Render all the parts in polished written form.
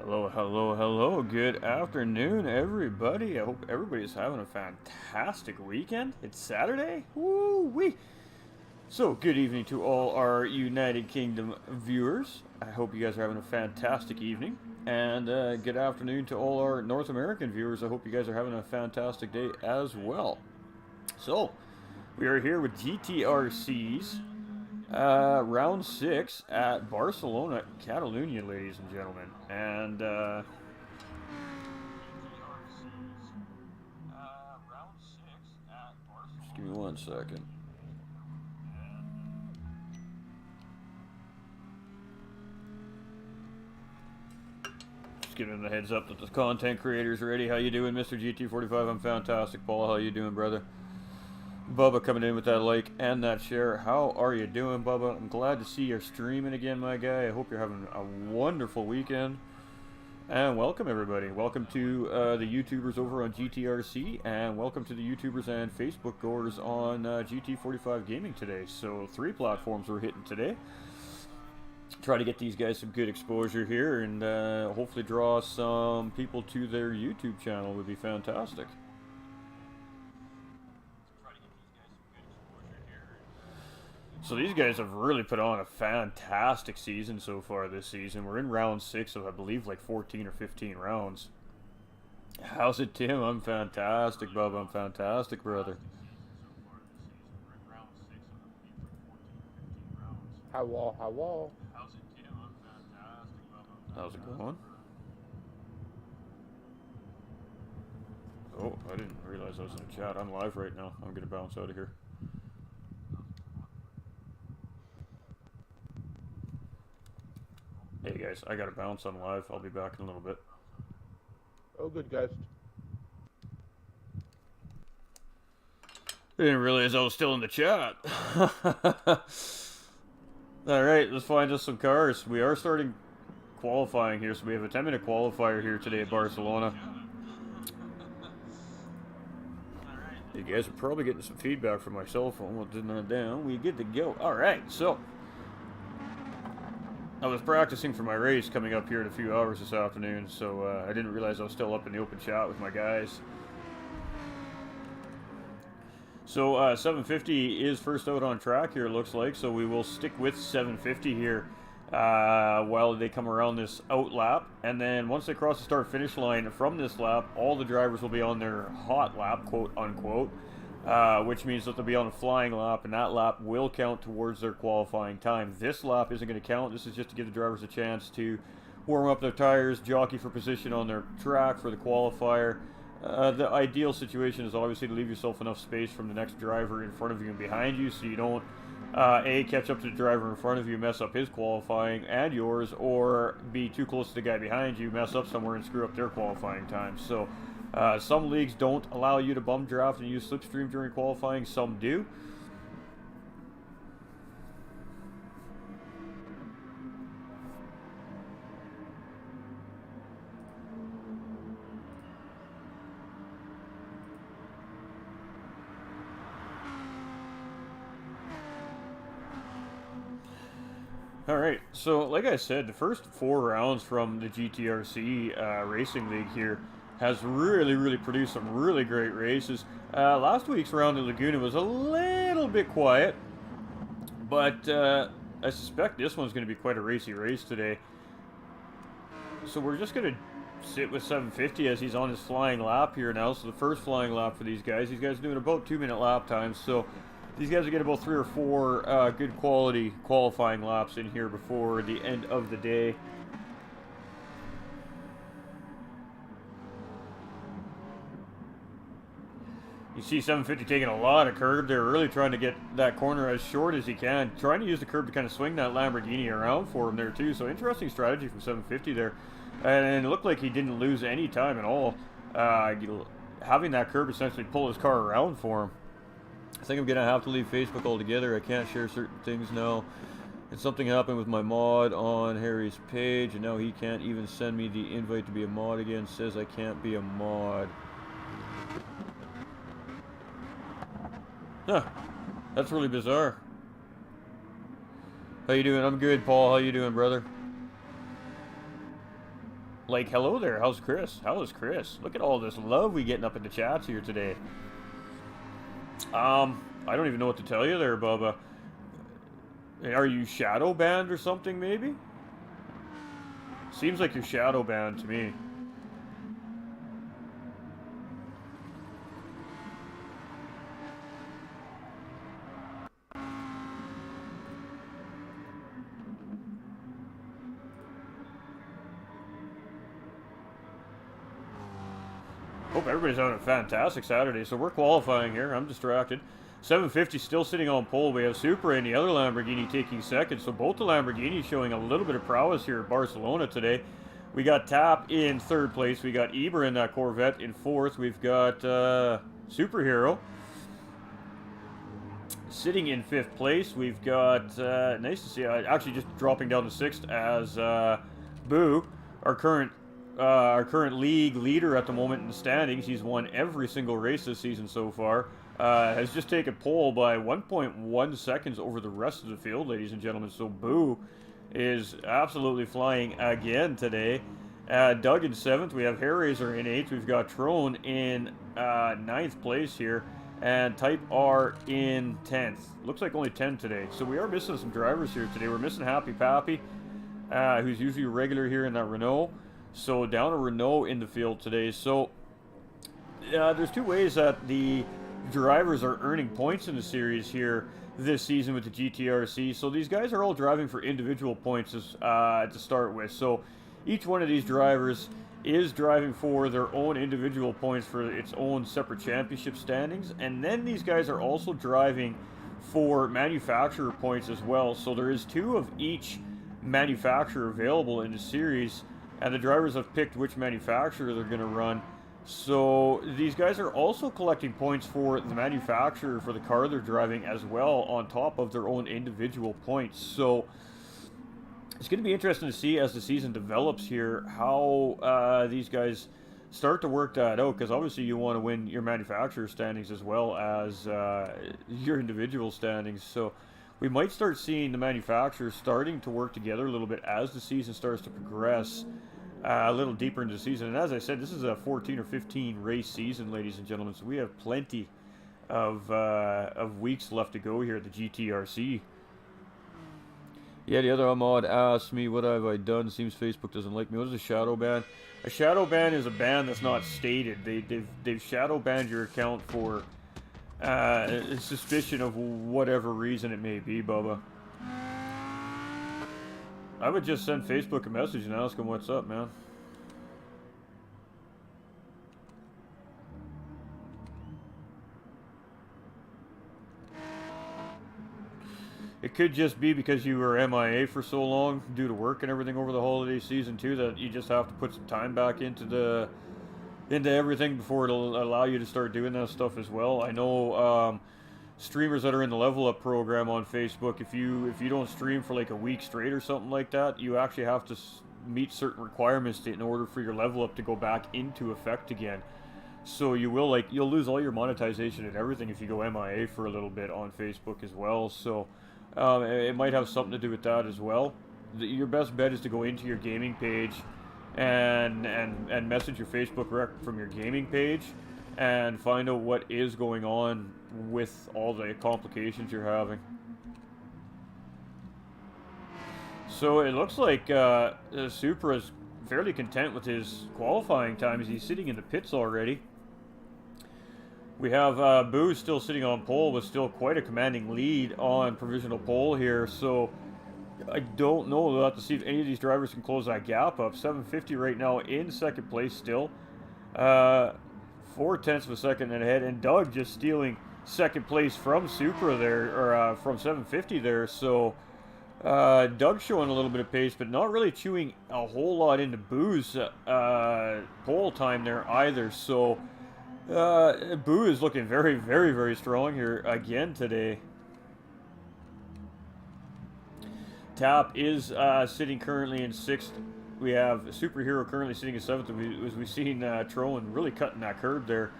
Hello, hello, hello. Good afternoon, everybody. I hope everybody's having a fantastic weekend. It's Saturday. Woo-wee. So, good evening to all our United Kingdom viewers. I hope you guys are having a fantastic evening. And good afternoon to all our North American viewers. I hope you guys are having a fantastic day as well. So, we are here with GTRC's round 6 at Barcelona, Catalunya, ladies and gentlemen. And just give me 1 second. Just giving the heads up that the content creator's ready. How you doing, Mr. GT45? I'm fantastic. Paul, how you doing, brother? Bubba coming in with that like and that share. How are you doing, Bubba? I'm glad to see you're streaming again, my guy. I hope you're having a wonderful weekend. And welcome, everybody. Welcome to the YouTubers over on GTRC, and welcome to the YouTubers and Facebook goers on GT45 Gaming today. So 3 platforms we're hitting today. Try to get these guys some good exposure here, and hopefully draw some people to their YouTube channel would be fantastic. So these guys have really put on a fantastic season so far this season. We're in round 6 of, I believe, like 14 or 15 rounds. How's it, Tim? I'm fantastic, Bubba. I'm fantastic, brother. Hello, hello. How's it going? Oh, I didn't realize I was in the chat. I'm live right now. I'm going to bounce out of here. Hey guys, I gotta bounce on live. I'll be back in a little bit. Oh, good, guys. I didn't realize I was still in the chat. Alright, let's find us some cars. We are starting qualifying here, so we have a 10-minute qualifier here today at Barcelona. You guys are probably getting some feedback from my cell phone. We'll turn that down. We get to go. Alright, so I was practicing for my race coming up here in a few hours this afternoon, so I didn't realize I was still up in the open chat with my guys. So 750 is first out on track here, it looks like, so we will stick with 750 here while they come around this out lap. And then once they cross the start-finish line from this lap, all the drivers will be on their hot lap, quote-unquote. Which means that they'll be on a flying lap, and that lap will count towards their qualifying time. This lap isn't going to count. This is just to give the drivers a chance to warm up their tires, jockey for position on their track for the qualifier. The ideal situation is obviously to leave yourself enough space from the next driver in front of you and behind you, so you don't A, catch up to the driver in front of you, mess up his qualifying and yours, or be too close to the guy behind you, mess up somewhere and screw up their qualifying time. So some leagues don't allow you to bum draft and use slipstream during qualifying, some do. Alright, so like I said, the first 4 rounds from the GTRC Racing League here has really produced some really great races. Last week's round in Laguna was a little bit quiet, but I suspect this one's going to be quite a racy race today. So we're just going to sit with 750 as he's on his flying lap here now. So the first flying lap for these guys. These guys are doing about 2-minute lap times, so these guys are getting about 3 or 4 good quality qualifying laps in here before the end of the day. You see 750 taking a lot of curb. They're really trying to get that corner as short as he can. Trying to use the curb to kind of swing that Lamborghini around for him there too. So interesting strategy from 750 there. And it looked like he didn't lose any time at all. Having that curb essentially pull his car around for him. I think I'm going to have to leave Facebook altogether. I can't share certain things now. And something happened with my mod on Harry's page, and now he can't even send me the invite to be a mod again. Says I can't be a mod. Huh. That's really bizarre. How you doing? I'm good, Paul. How you doing, brother? Like, hello there. How's Chris? How is Chris? Look at all this love we getting up in the chats here today. I don't even know what to tell you there, Bubba. Are you shadow banned or something, maybe? Seems like you're shadow banned to me. Hope everybody's having a fantastic Saturday. So we're qualifying here. I'm distracted. 750 still sitting on pole. We have Supra and the other Lamborghini taking second. So both the Lamborghinis showing a little bit of prowess here at Barcelona today. We got Tap in third place. We got Eber in that Corvette in fourth. We've got Superhero sitting in fifth place. We've got, nice to see, actually just dropping down to sixth as Boo, our current league leader at the moment in the standings. He's won every single race this season so far. Has just taken pole by 1.1 seconds over the rest of the field, ladies and gentlemen. So Boo is absolutely flying again today. Doug in seventh. We have Hairraiser in eighth. We've got Trone in ninth place here. And Type R in 10th. Looks like only 10 today. So we are missing some drivers here today. We're missing Happy Pappy, who's usually a regular here in that Renault. So down a Renault in the field today. So there's two ways that the drivers are earning points in the series here this season with the GTRC. So these guys are all driving for individual points to start with. So each one of these drivers is driving for their own individual points for its own separate championship standings. And then these guys are also driving for manufacturer points as well. So there is two of each manufacturer available in the series. And the drivers have picked which manufacturer they're going to run. So these guys are also collecting points for the manufacturer for the car they're driving as well, on top of their own individual points. So it's going to be interesting to see as the season develops here how these guys start to work that out, because obviously you want to win your manufacturer standings as well as your individual standings. So we might start seeing the manufacturers starting to work together a little bit as the season starts to progress a little deeper into the season. And as I said, this is a 14 or 15 race season, ladies and gentlemen, so we have plenty of weeks left to go here at the GTRC. Yeah, the other Ahmad asked me, what have I done? Seems Facebook doesn't like me. What is a shadow ban? A shadow ban is a ban that's not stated. They've shadow banned your account for suspicion of whatever reason it may be, Bubba. I would just send Facebook a message and ask them what's up, man. It could just be because you were MIA for so long due to work and everything over the holiday season too, that you just have to put some time back into everything before it'll allow you to start doing that stuff as well. I know streamers that are in the Level Up program on Facebook, if you don't stream for like a week straight or something like that, you actually have to meet certain requirements in order for your Level Up to go back into effect again. So you'll lose all your monetization and everything if you go MIA for a little bit on Facebook as well. So it might have something to do with that as well. Your best bet is to go into your gaming page and message your Facebook rec from your gaming page and find out what is going on with all the complications you're having. So it looks like Supra is fairly content with his qualifying time as he's sitting in the pits already. We have Boo still sitting on pole with still quite a commanding lead on provisional pole here. So I don't know. We'll have to see if any of these drivers can close that gap up. 750 right now in second place still. 0.4 of a second ahead. And Doug just stealing second place from Supra there, or from 750 there. So Doug showing a little bit of pace, but not really chewing a whole lot into Boo's pole time there either. So Boo is looking very, very, very strong here again today. Tap is sitting currently in 6th. We have Superhero currently sitting in 7th. As we've seen Troen really cutting that curb there.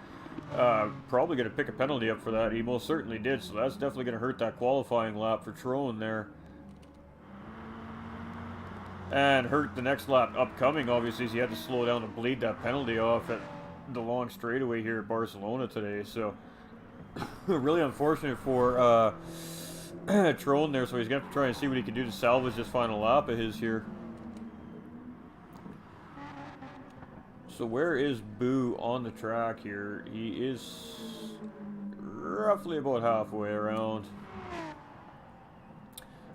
Probably going to pick a penalty up for that. He most certainly did. So that's definitely going to hurt that qualifying lap for Troen there. and hurt the next lap upcoming, obviously, as he had to slow down to bleed that penalty off at the long straightaway here at Barcelona today. So, really unfortunate for Trone there, so he's going to have to try and see what he can do to salvage this final lap of his here. So where is Boo on the track here? He is roughly about halfway around.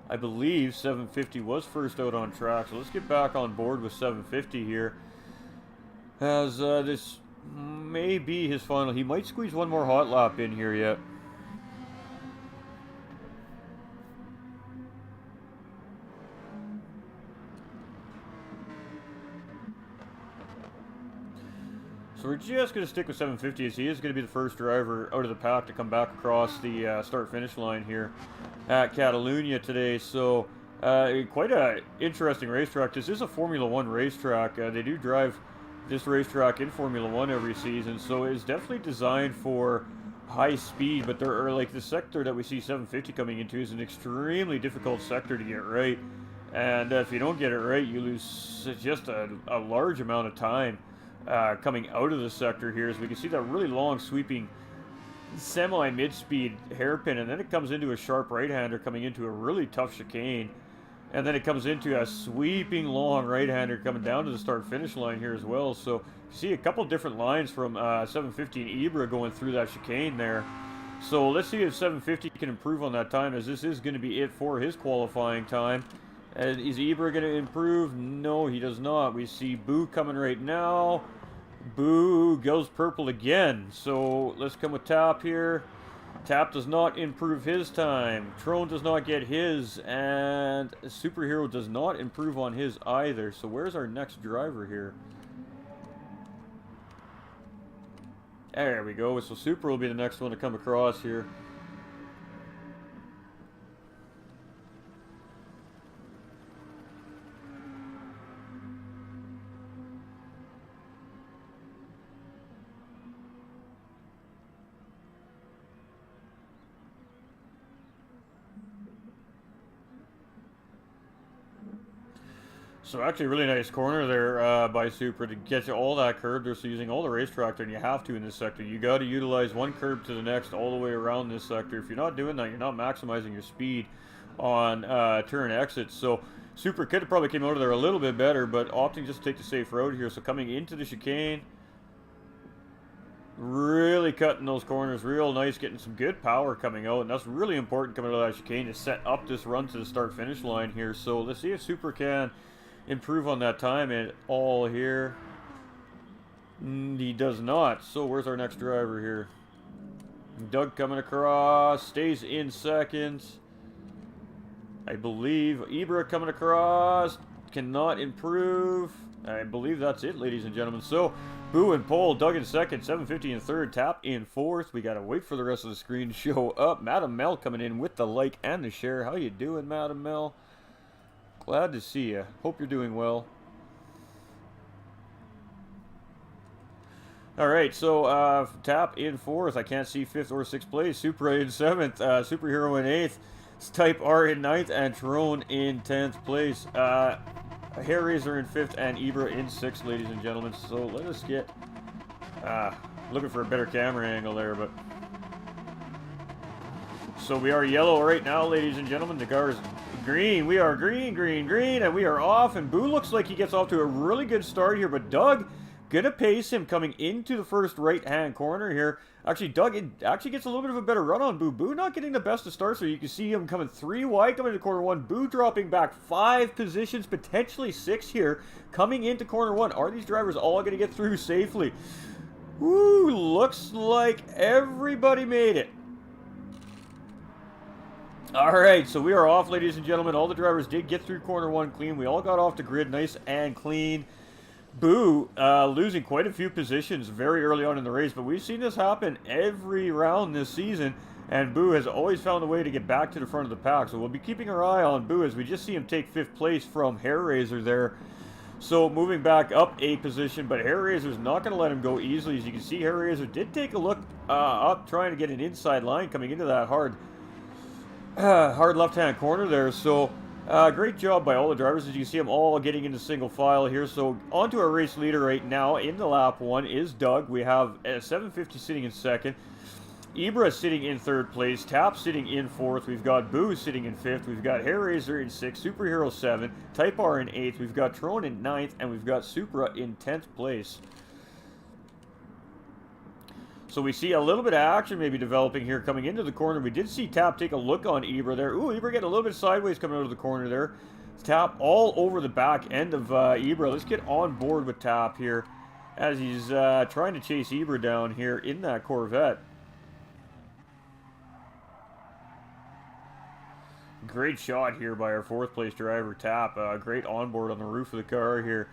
I believe 750 was first out on track, so let's get back on board with 750 here. As this may be his final. He might squeeze one more hot lap in here yet. So we're just going to stick with 750 as he is going to be the first driver out of the pack to come back across the start-finish line here at Catalunya today. So quite an interesting racetrack. This is a Formula 1 racetrack. They do drive this racetrack in Formula 1 every season, so it's definitely designed for high speed, but there are, like, the sector that we see 750 coming into is an extremely difficult sector to get right, and if you don't get it right, you lose just a large amount of time coming out of the sector here. As we can see that really long sweeping semi-mid-speed hairpin, and then it comes into a sharp right-hander coming into a really tough chicane, and then it comes into a sweeping long right-hander coming down to the start-finish line here as well. So you see a couple different lines from 750 and Ibra going through that chicane there. So let's see if 750 can improve on that time, as this is going to be it for his qualifying time. And is Ibra going to improve? No, he does not. We see Boo coming right now. Boo goes purple again. So let's come with Tap here. Tap does not improve his time. Trone does not get his. And Superhero does not improve on his either. So where's our next driver here? There we go. So Super will be the next one to come across here. So actually, really nice corner there by Super to get you all that curb there. So using all the racetrack there, and you have to in this sector. You got to utilize one curb to the next all the way around this sector. If you're not doing that, you're not maximizing your speed on turn exits. So Super could have probably came out of there a little bit better, but opting just to take the safe road here. So coming into the chicane, really cutting those corners real nice, getting some good power coming out, and that's really important coming out of that chicane to set up this run to the start-finish line here. So let's see if Super can improve on that time at all here. He does not. So where's our next driver here? Doug coming across, stays in second. I believe Ibra coming across, cannot improve. I believe that's it, ladies and gentlemen. So Boo in pole, Doug in second, 750 in third, Tap in fourth. We gotta wait for the rest of the screen to show up. Madam Mel coming in with the like and the share. How you doing, Madam Mel? Glad to see you. Hope you're doing well. Alright, so Tap in fourth. I can't see fifth or sixth place. Supra in seventh. Superhero in eighth. Type R in ninth. And Trone in 10th place. Hair Razor in fifth. And Ibra in sixth, ladies and gentlemen. So let us get... looking for a better camera angle there, but... So we are yellow right now, ladies and gentlemen. The car is green. We are green, green, green, and we are off. And Boo looks like he gets off to a really good start here, but Doug gonna pace him coming into the first right-hand corner here. Actually, Doug actually gets a little bit of a better run on Boo. Boo not getting the best of starts, so you can see him coming 3 wide coming into corner 1. Boo dropping back 5 positions, potentially 6 here, coming into corner 1. Are these drivers all gonna get through safely? Woo, looks like everybody made it. Alright, so we are off, ladies and gentlemen. All the drivers did get through corner 1 clean. We all got off the grid nice and clean. Boo losing quite a few positions very early on in the race, but we've seen this happen every round this season, and Boo has always found a way to get back to the front of the pack. So we'll be keeping our eye on Boo as we just see him take 5th place from Hair Razor there. So moving back up a position, but Hair Razor's not going to let him go easily. As you can see, Hair Razor did take a look up, trying to get an inside line coming into that hard left-hand corner there. So Great job by all the drivers. As you can see them all getting into single file here. So onto our race leader right now in the lap 1 is Doug. We have 750 sitting in second. Ibra sitting in third place. Tap sitting in fourth. We've got Boo sitting in fifth. We've got Hair Razor in sixth. Superhero 7. Type R in eighth. We've got Tron in ninth. And we've got Supra in 10th place. So we see a little bit of action maybe developing here coming into the corner. We did see Tap take a look on Ibra there. Ooh, Ibra getting a little bit sideways coming out of the corner there. Tap all over the back end of Ibra. Let's get on board with Tap here as he's trying to chase Ibra down here in that Corvette. Great shot here by our fourth place driver, Tap. Great onboard on the roof of the car here.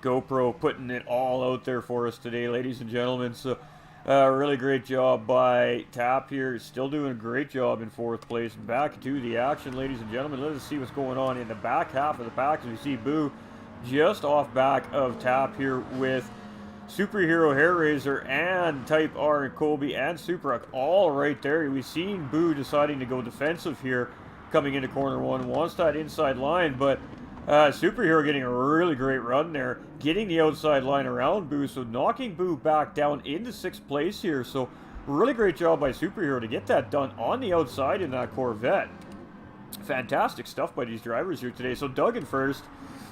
GoPro putting it all out there for us today, ladies and gentlemen. So really great job by Tap here. Still doing a great job in fourth place. Back to the action, ladies and gentlemen. Let us see what's going on in the back half of the pack. As we see Boo just off back of Tap here with Superhero, Hair Razor, and Type R and Kobe and Supra all right there. We've seen Boo deciding to go defensive here coming into corner 1. Wants that inside line, but Superhero getting a really great run there, getting the outside line around Boo, so knocking Boo back down into 6th place here. So really great job by Superhero to get that done on the outside in that Corvette. Fantastic stuff by these drivers here today. So Doug in first,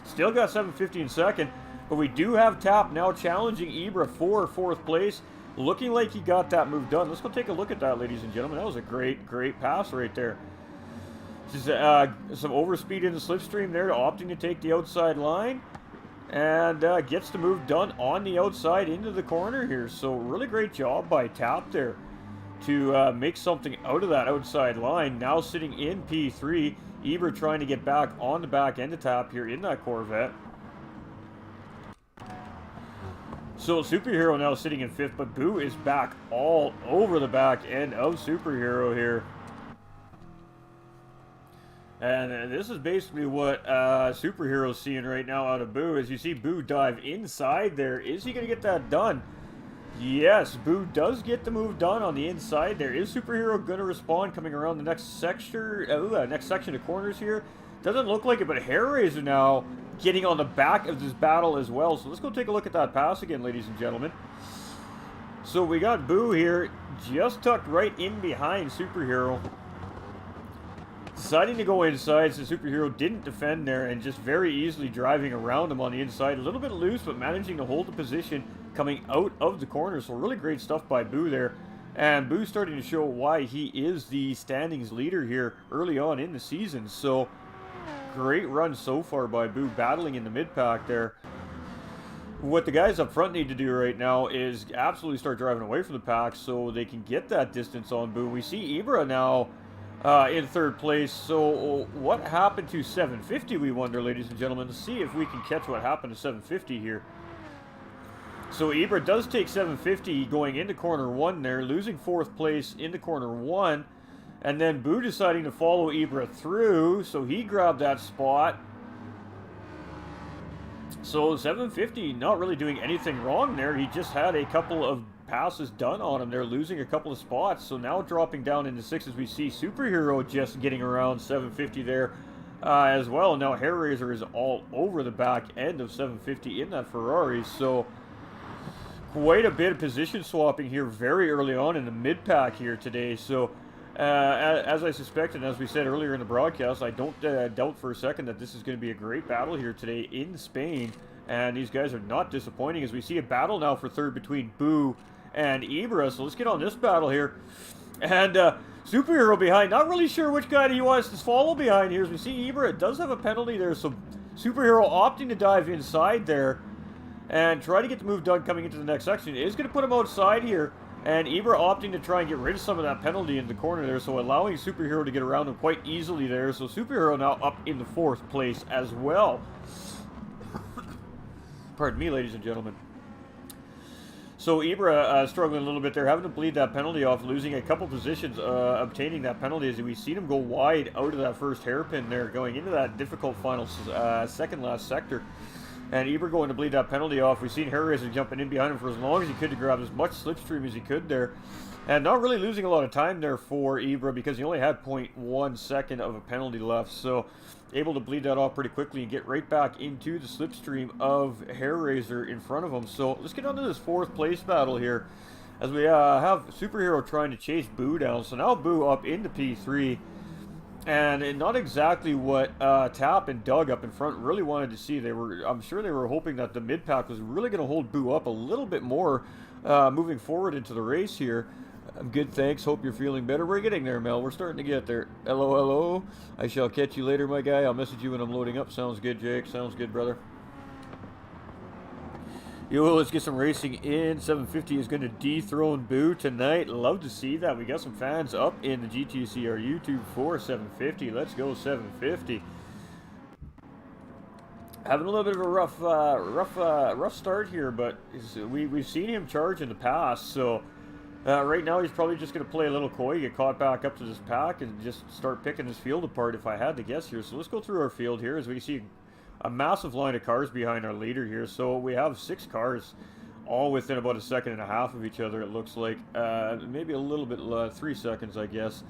still got 750 in second, but we do have Tap now challenging Ibra for 4th place. Looking like he got that move done. Let's go take a look at that, ladies and gentlemen. That was a great pass right there. Just some overspeed in the slipstream there, opting to take the outside line, and gets the move done on the outside into the corner here. So really great job by Tap there to make something out of that outside line. Now sitting in P3, Ibra trying to get back on the back end of Tap here in that Corvette. So Superhero now sitting in 5th, but Boo is back all over the back end of Superhero here. And this is basically what Superhero's seeing right now out of Boo. As you see Boo dive inside there. Is he going to get that done? Yes, Boo does get the move done on the inside there. Is Superhero going to respond coming around the next section of corners here? Doesn't look like it, but Hair Razor now getting on the back of this battle as well. So let's go take a look at that pass again, ladies and gentlemen. So we got Boo here just tucked right in behind Superhero. Deciding to go inside, so Superhero didn't defend there and just very easily driving around him on the inside. A little bit loose, but managing to hold the position coming out of the corner. So really great stuff by Boo there. And Boo starting to show why he is the standings leader here early on in the season. So great run so far by Boo, battling in the mid-pack there. What the guys up front need to do right now is absolutely start driving away from the pack so they can get that distance on Boo. We see Ibra now in 3rd place. So what happened to 750, we wonder, ladies and gentlemen? Let's see if we can catch what happened to 750 here. So Ibra does take 750 going into corner 1 there, losing 4th place into corner 1. And then Boo deciding to follow Ibra through, so he grabbed that spot. So 750 not really doing anything wrong there. He just had a couple of passes done on him there, losing a couple of spots. So now dropping down into 6 as we see Superhero just getting around 750 there as well. Now Hair Razor is all over the back end of 750 in that Ferrari. So quite a bit of position swapping here very early on in the mid-pack here today. So as I suspected, and as we said earlier in the broadcast, I don't doubt for a second that this is going to be a great battle here today in Spain. And these guys are not disappointing as we see a battle now for 3rd between Boo and Ibra. So let's get on this battle here. And Superhero behind. Not really sure which guy he wants to follow behind here. As we see Ibra does have a penalty there. So Superhero opting to dive inside there and try to get the move done coming into the next section. It is going to put him outside here. And Ibra opting to try and get rid of some of that penalty in the corner there, so allowing Superhero to get around him quite easily there. So Superhero now up in the 4th place as well. Pardon me, ladies and gentlemen. So Ibra struggling a little bit there, having to bleed that penalty off, losing a couple positions, obtaining that penalty as we've seen him go wide out of that first hairpin there, going into that difficult final second last sector. And Eber going to bleed that penalty off. We've seen Hairraiser jumping in behind him for as long as he could to grab as much slipstream as he could there. And not really losing a lot of time there for Ibra because he only had 0.1 second of a penalty left. So able to bleed that off pretty quickly and get right back into the slipstream of Hairraiser in front of him. So let's get on to this 4th place battle here as we have Superhero trying to chase Boo down. So now Boo up into P3. And not exactly what Tap and Doug up in front really wanted to see. I'm sure they were hoping that the mid-pack was really going to hold Boo up a little bit more moving forward into the race here. I'm good, thanks. Hope you're feeling better. We're getting there, Mel. We're starting to get there. Hello, hello. I shall catch you later, my guy. I'll message you when I'm loading up. Sounds good, Jake. Sounds good, brother. Yo, let's get some racing in. 750 is going to dethrone Boo tonight. Love to see that. We got some fans up in the GTCR YouTube for 750. Let's go 750. Having a little bit of a rough start here, but we've seen him charge in the past. So right now he's probably just going to play a little coy, get caught back up to this pack, and just start picking his field apart. If I had to guess here, so let's go through our field here as we see a massive line of cars behind our leader here. So we have 6 cars all within about a second and a half of each other, it looks like. Maybe a little bit, 3 seconds, I guess.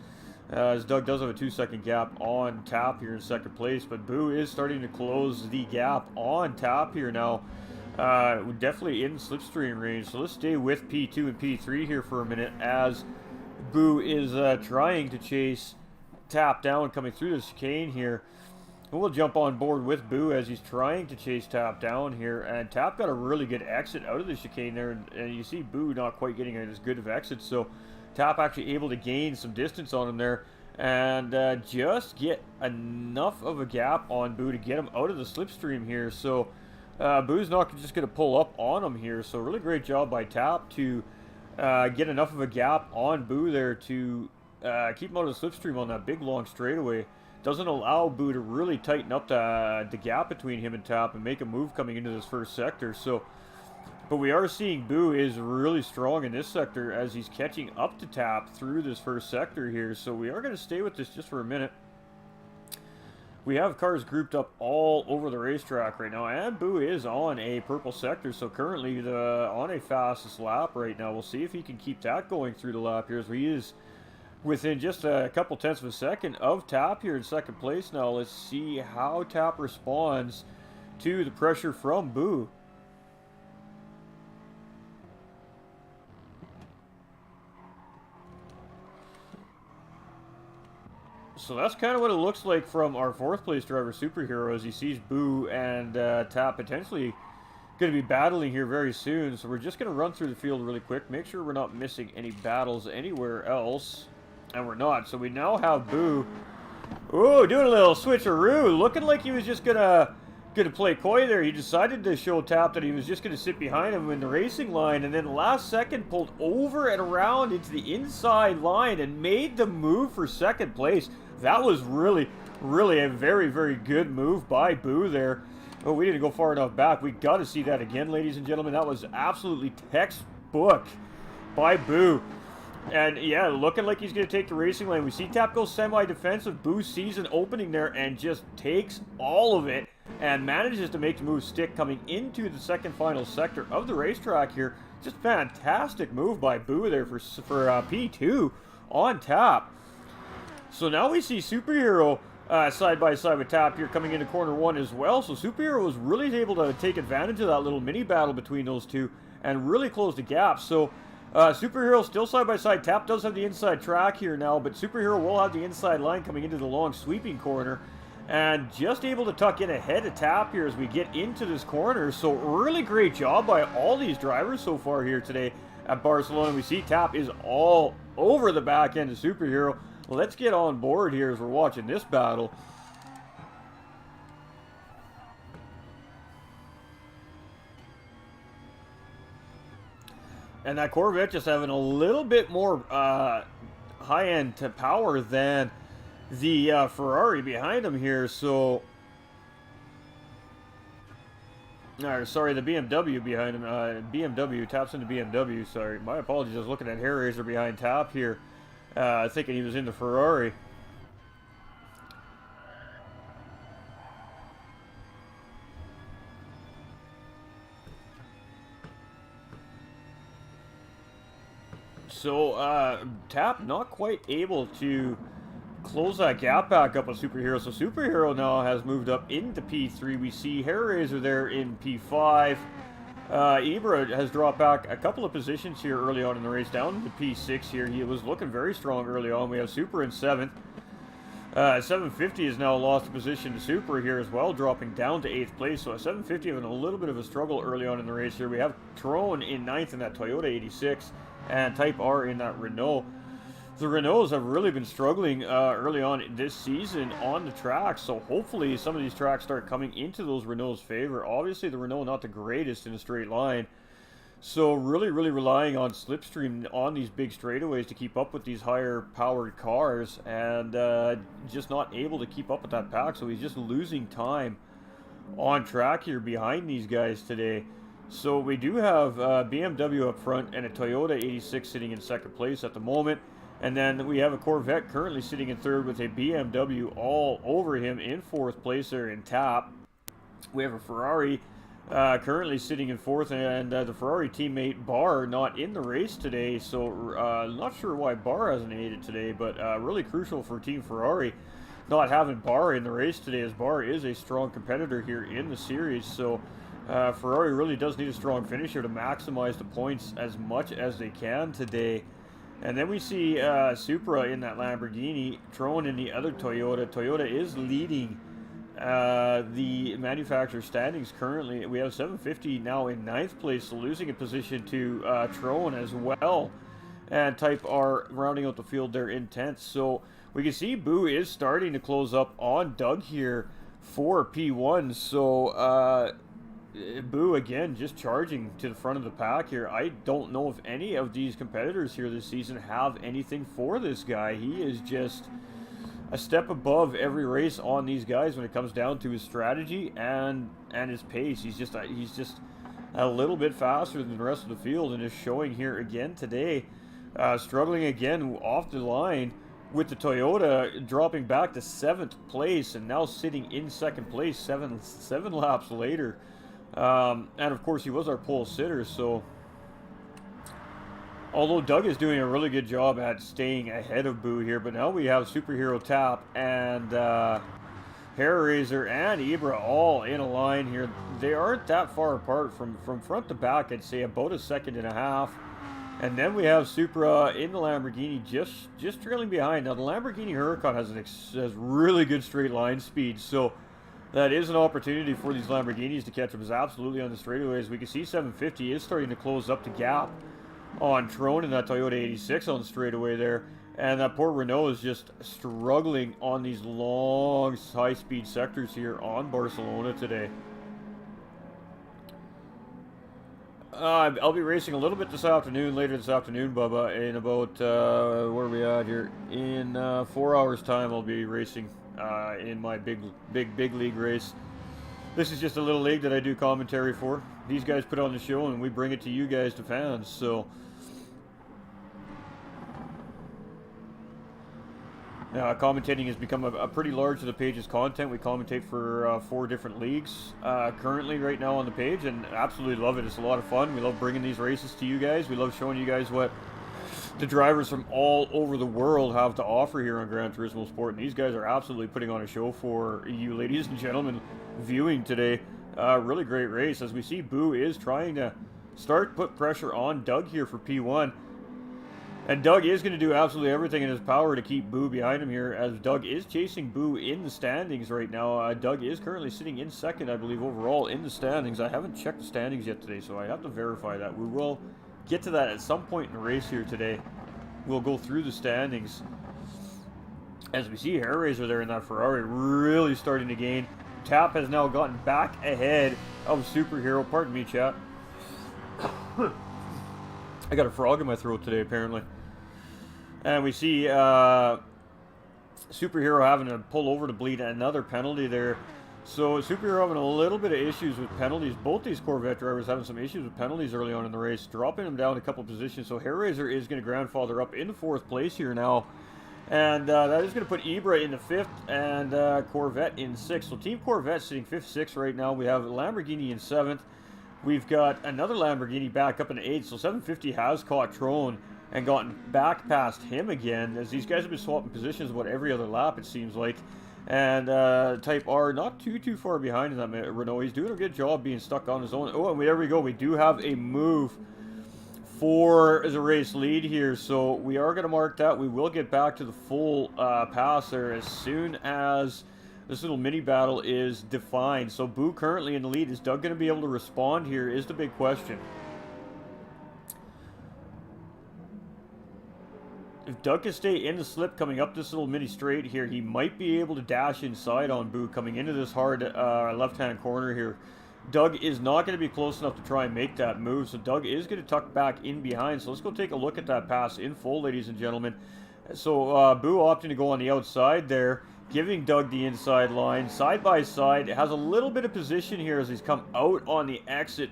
As Doug does have a 2-second gap on Tap here in 2nd place, but Boo is starting to close the gap on Tap here now. Definitely in slipstream range. So let's stay with P2 and P3 here for a minute as Boo is trying to chase Tap down coming through the chicane here. We'll jump on board with Boo as he's trying to chase Tap down here. And Tap got a really good exit out of the chicane there. And you see Boo not quite getting as good of exit. So Tap actually able to gain some distance on him there. And just get enough of a gap on Boo to get him out of the slipstream here. So Boo's not just going to pull up on him here. So really great job by Tap to get enough of a gap on Boo there to keep him out of the slipstream on that big long straightaway. Doesn't allow Boo to really tighten up the gap between him and Tap and make a move coming into this first sector. So, but we are seeing Boo is really strong in this sector as he's catching up to Tap through this first sector here. So we are going to stay with this just for a minute. We have cars grouped up all over the racetrack right now, and Boo is on a purple sector, so currently on a fastest lap right now. We'll see if he can keep that going through the lap here as he is within just a couple tenths of a second of Tap here in 2nd place now. Let's see how Tap responds to the pressure from Boo. So that's kind of what it looks like from our 4th place driver, Superhero, as he sees Boo and Tap potentially going to be battling here very soon. So we're just going to run through the field really quick, make sure we're not missing any battles anywhere else. And we're not. So we now have Boo. Ooh, doing a little switcheroo. Looking like he was just gonna play coy there. He decided to show Tap that he was just gonna sit behind him in the racing line, and then last second pulled over and around into the inside line and made the move for 2nd place. That was really a very, very good move by Boo there. Oh, we didn't go far enough back. We got to see that again, ladies and gentlemen. That was absolutely textbook by Boo. And yeah, looking like he's going to take the racing lane. We see Tap go semi-defensive. Boo sees an opening there and just takes all of it and manages to make the move stick coming into the 2nd final sector of the racetrack here. Just fantastic move by Boo there for P2 on Tap. So now we see Superhero side by side with Tap here coming into corner 1 as well. So Superhero was really able to take advantage of that little mini battle between those two and really close the gap. So Superhero still side by side. Tap does have the inside track here now, but Superhero will have the inside line coming into the long sweeping corner. And just able to tuck in ahead of Tap here as we get into this corner. So really great job by all these drivers so far here today at Barcelona. We see Tap is all over the back end of Superhero. Let's get on board here as we're watching this battle. And that Corvette just having a little bit more high-end power than the Ferrari behind him here. So, sorry, the BMW behind him. BMW taps into BMW. Sorry, my apologies. I was looking at Hairraiser behind Tap here, thinking he was in the Ferrari. So, Tap not quite able to close that gap back up on Superhero. So Superhero now has moved up into P3. We see Hairraiser there in P5. Ibra has dropped back a couple of positions here early on in the race, down to P6 here. He was looking very strong early on. We have Super in 7th. 750 has now lost a position to Super here as well, dropping down to 8th place. So 750 having a little bit of a struggle early on in the race here. We have Trone in 9th in that Toyota 86 and Type R in that Renault. The Renaults have really been struggling early on this season on the track, so hopefully some of these tracks start coming into those Renaults' favor. Obviously the Renault not the greatest in a straight line, so really relying on slipstream on these big straightaways to keep up with these higher powered cars, and just not able to keep up with that pack, so he's just losing time on track here behind these guys today. So we do have BMW up front and a Toyota 86 sitting in 2nd place at the moment. And then we have a Corvette currently sitting in 3rd with a BMW all over him in 4th place there in Tap. We have a Ferrari currently sitting in 4th, and the Ferrari teammate Barr not in the race today. So not sure why Barr hasn't made it today, but really crucial for Team Ferrari not having Barr in the race today, as Barr is a strong competitor here in the series. So Ferrari really does need a strong finish here to maximize the points as much as they can today. And then we see Supra in that Lamborghini, Trone in the other Toyota. Toyota is leading the manufacturer standings currently. We have 750 now in 9th place, so losing a position to Trone as well. And Type R rounding out the field there in 10th. So we can see Boo is starting to close up on Doug here for P1. So Boo again just charging to the front of the pack here. I don't know if any of these competitors here this season have anything for this guy. He is just a step above every race on these guys when it comes down to his strategy and his pace. He's just a little bit faster than the rest of the field, and is showing here again today. Struggling again off the line with the Toyota, dropping back to 7th place and now sitting in 2nd place seven laps later. And of course he was our pole sitter, so although Doug is doing a really good job at staying ahead of Boo here, but now we have Superhero Tap and Hairraiser and Ibra all in a line here. They aren't that far apart from front to back, I'd say about a second and a half. And then we have Supra in the Lamborghini just trailing behind. Now the Lamborghini Huracan has really good straight line speed, so that is an opportunity for these Lamborghinis to catch up. Is absolutely on the straightaways. We can see 750 is starting to close up the gap on Trone and that Toyota 86 on the straightaway there. And that poor Renault is just struggling on these long, high-speed sectors here on Barcelona today. I'll be racing a little bit later this afternoon, Bubba, in about, where are we at here? In 4 hours' time, I'll be racing in my big league race. This is just a little league that I do commentary for. These guys put on the show and we bring it to you guys, to fans. So commentating has become a pretty large of the page's content. We commentate for 4 different leagues currently right now on the page, and absolutely love it. It's a lot of fun. We love bringing these races to you guys. We love showing you guys what the drivers from all over the world have to offer here on Gran Turismo Sport, and these guys are absolutely putting on a show for you ladies and gentlemen viewing today. Really great race, as we see Boo is trying to put pressure on Doug here for P1, and Doug is going to do absolutely everything in his power to keep Boo behind him here, as Doug is chasing Boo in the standings right now. Doug is currently sitting in 2nd, I believe, overall in the standings. I haven't checked the standings yet today, so I have to verify that. We will get to that at some point in the race here today. We'll go through the standings. As we see Hairraiser there in that Ferrari really starting to gain. Tap has now gotten back ahead of Superhero. Pardon me, chat. I got a frog in my throat today, apparently. And we see Superhero having to pull over to bleed another penalty there. So Superhero having a little bit of issues with penalties. Both these Corvette drivers having some issues with penalties early on in the race, dropping them down a couple positions. So Hairraiser is going to grandfather up into 4th place here now. And that is going to put Ibra in the 5th and Corvette in 6th. So Team Corvette sitting 5th, 6th right now. We have Lamborghini in 7th. We've got another Lamborghini back up in 8th. So 750 has caught Trone. and gotten back past him again, as these guys have been swapping positions about every other lap, it seems like. And Type R not too far behind in that Renault. He's doing a good job being stuck on his own. Oh, and there we go. We do have a move for the race lead here, so we are going to mark that. We will get back to the full pass there as soon as this little mini battle is defined. So Boo currently in the lead. Is Doug going to be able to respond here is the big question. If Doug can stay in the slip coming up this little mini straight here, he might be able to dash inside on Boo coming into this hard left-hand corner here. Doug is not going to be close enough to try and make that move, so Doug is going to tuck back in behind. So let's go take a look at that pass in full, ladies and gentlemen. So Boo opting to go on the outside there, giving Doug the inside line. Side by side, it has a little bit of position here as he's come out on the exit.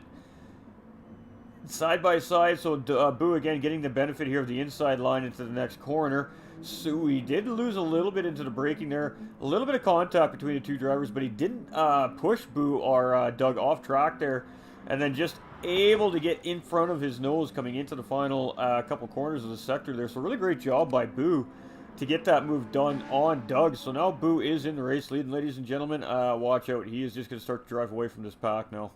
Side by side, so Boo again getting the benefit here of the inside line into the next corner. So we did lose a little bit into the braking there. A little bit of contact between the two drivers, but he didn't push Boo or Doug off track there. And then just able to get in front of his nose coming into the final couple corners of the sector there. So really great job by Boo to get that move done on Doug. So now Boo is in the race lead. And ladies and gentlemen, watch out. He is just going to start to drive away from this pack now.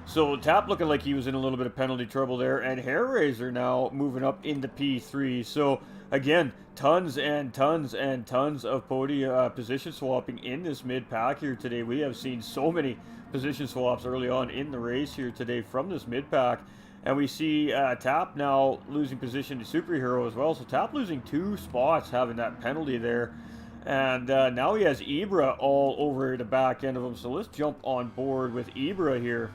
So Tap looking like he was in a little bit of penalty trouble there, and Hairraiser now moving up into P3. So again, tons and tons and tons of podium position swapping in this mid pack here today. We have seen so many position swaps early on in the race here today from this mid pack, and we see Tap now losing position to Superhero as well. So Tap losing 2 spots, having that penalty there. And now he has Ibra all over the back end of him. So let's jump on board with Ibra here.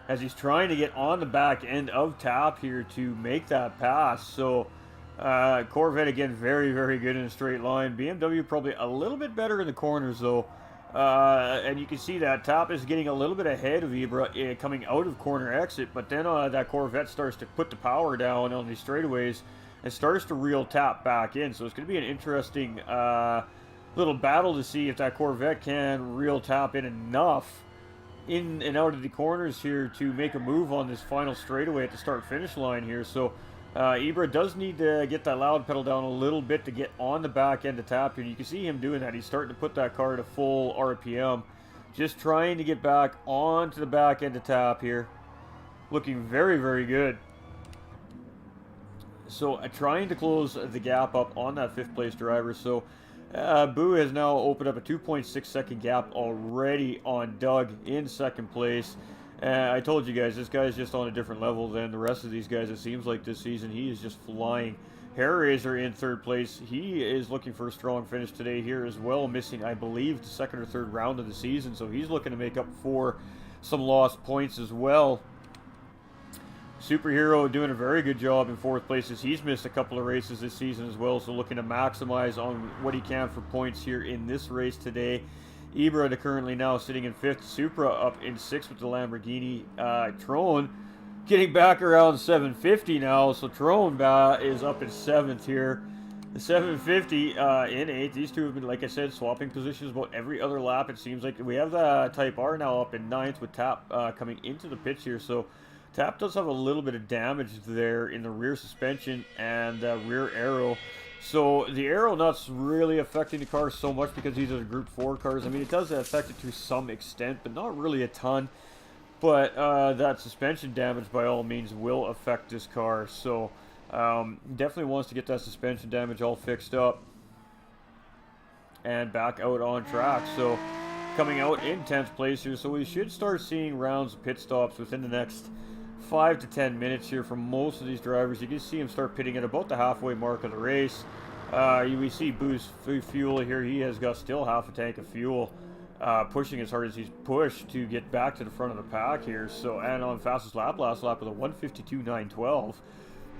As he's trying to get on the back end of Tap here to make that pass. So Corvette again very good in a straight line. BMW probably a little bit better in the corners though. And you can see that Tap is getting a little bit ahead of Ibra coming out of corner exit, but then that Corvette starts to put the power down on these straightaways and starts to reel Tap back in. So it's going to be an interesting little battle to see if that Corvette can reel Tap in enough in and out of the corners here to make a move on this final straightaway at the start-finish line here. So Ibra does need to get that loud pedal down a little bit to get on the back end of Tap here. You can see him doing that. He's starting to put that car to full RPM. Just trying to get back onto the back end of Tap here. Looking very good. So trying to close the gap up on that 5th place driver. So Boo has now opened up a 2.6 second gap already on Doug in 2nd place. I told you guys, this guy's just on a different level than the rest of these guys, it seems like this season. He is just flying. Hairraiser in 3rd place. He is looking for a strong finish today here as well, missing, I believe, the 2nd or 3rd round of the season. So he's looking to make up for some lost points as well. Superhero doing a very good job in 4th place as he's missed a couple of races this season as well, so looking to maximize on what he can for points here in this race today. Ibra currently now sitting in 5th, Supra up in 6th with the Lamborghini. Trone getting back around 750 now, so Trone is up in 7th here. The 750 in 8th. These two have been, like I said, swapping positions about every other lap. It seems like we have the Type R now up in 9th with Tap coming into the pits here, so Tap does have a little bit of damage there in the rear suspension and rear aero. So the aero nut's really affecting the car so much because these are the Group 4 cars. I mean, it does affect it to some extent, but not really a ton. But that suspension damage, by all means, will affect this car. So definitely wants to get that suspension damage all fixed up and back out on track. So coming out in 10th place here. So we should start seeing rounds of pit stops within the next 5 to 10 minutes here from most of these drivers. You can see him start pitting at about the halfway mark of the race. We see Boo's fuel here. He has got still half a tank of fuel, pushing as hard as he's pushed to get back to the front of the pack here. So, and on fastest lap, last lap with a 152.912.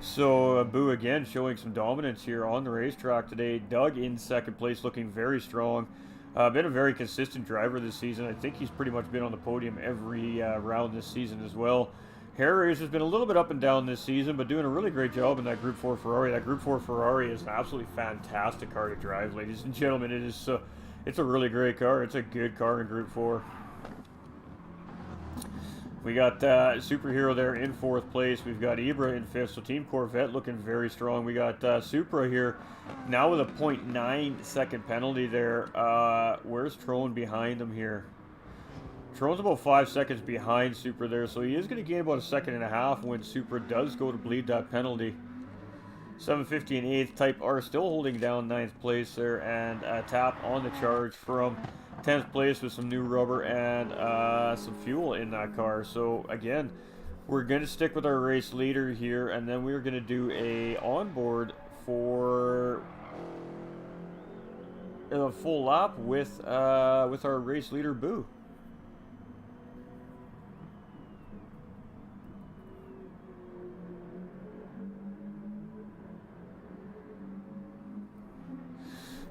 So Boo again showing some dominance here on the racetrack today. Doug in 2nd place, looking very strong. Been a very consistent driver this season. I think he's pretty much been on the podium every round this season as well. Hairraiser's been a little bit up and down this season, but doing a really great job in that Group 4 Ferrari. That Group 4 Ferrari is an absolutely fantastic car to drive, ladies and gentlemen. It is It's a really great car. It's a good car in Group 4. We got Superhero there in 4th place. We've got Ibra in 5th. So Team Corvette looking very strong. We got Supra here now with a 0.9 second penalty there. Where's Trone behind him here? Trone's about 5 seconds behind Supra there. So he is going to gain about a second and a half when Supra does go to bleed that penalty. 750 and 8th. Type R still holding down 9th place there. And a tap on the charge from 10th place with some new rubber and some fuel in that car. So again, we're going to stick with our race leader here, and then we're going to do a onboard for a full lap with our race leader Boo.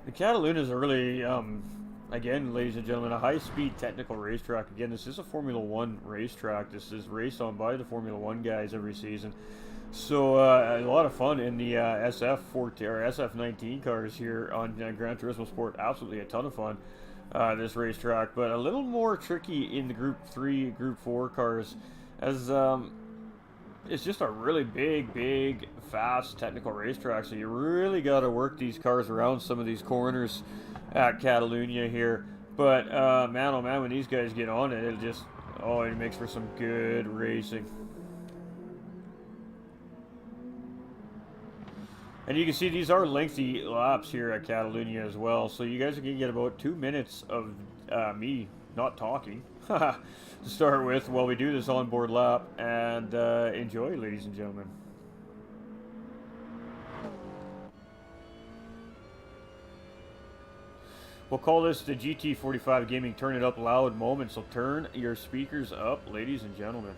The Catalunya is a really again, ladies and gentlemen, a high-speed technical racetrack. Again, this is a Formula 1 racetrack. This is raced on by the Formula 1 guys every season. So a lot of fun in the SF14 or SF19 cars here on Gran Turismo Sport. Absolutely a ton of fun, this racetrack. But a little more tricky in the Group 3, Group 4 cars, as it's just a really big, fast technical racetrack. So you really got to work these cars around some of these corners at Catalunya here. But man, oh man, when these guys get on it, it makes for some good racing. And you can see these are lengthy laps here at Catalunya as well. So you guys are going to get about 2 minutes of me not talking to start with while we do this onboard lap. And enjoy, ladies and gentlemen. We'll call this the GT45 Gaming Turn It Up Loud moment. So turn your speakers up, ladies and gentlemen.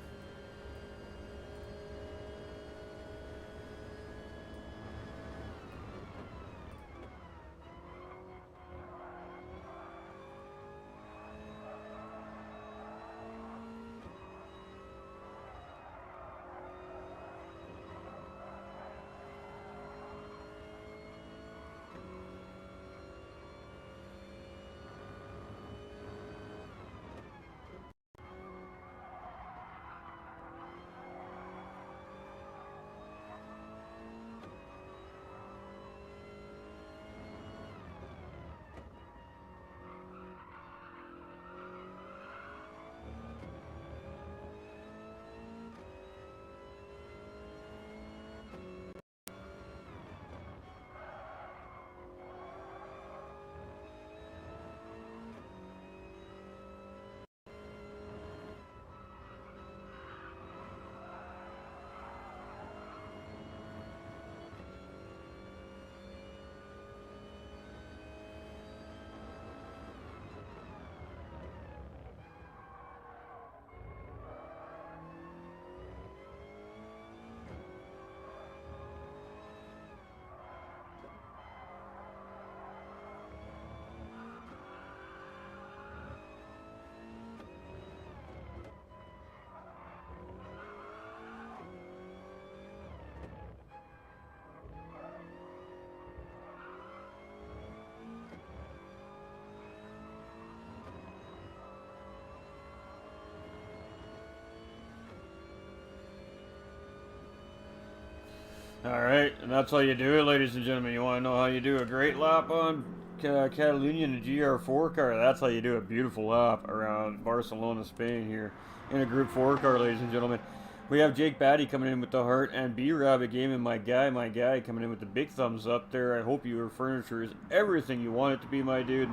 Alright, and that's how you do it, ladies and gentlemen. You want to know how you do a great lap on Catalunya in a GR4 car? That's how you do a beautiful lap around Barcelona, Spain here in a Group 4 car, ladies and gentlemen. We have Jake Batty coming in with the heart, and B-Rabbit Gaming, my guy coming in with the big thumbs up there. I hope your furniture is everything you want it to be, my dude.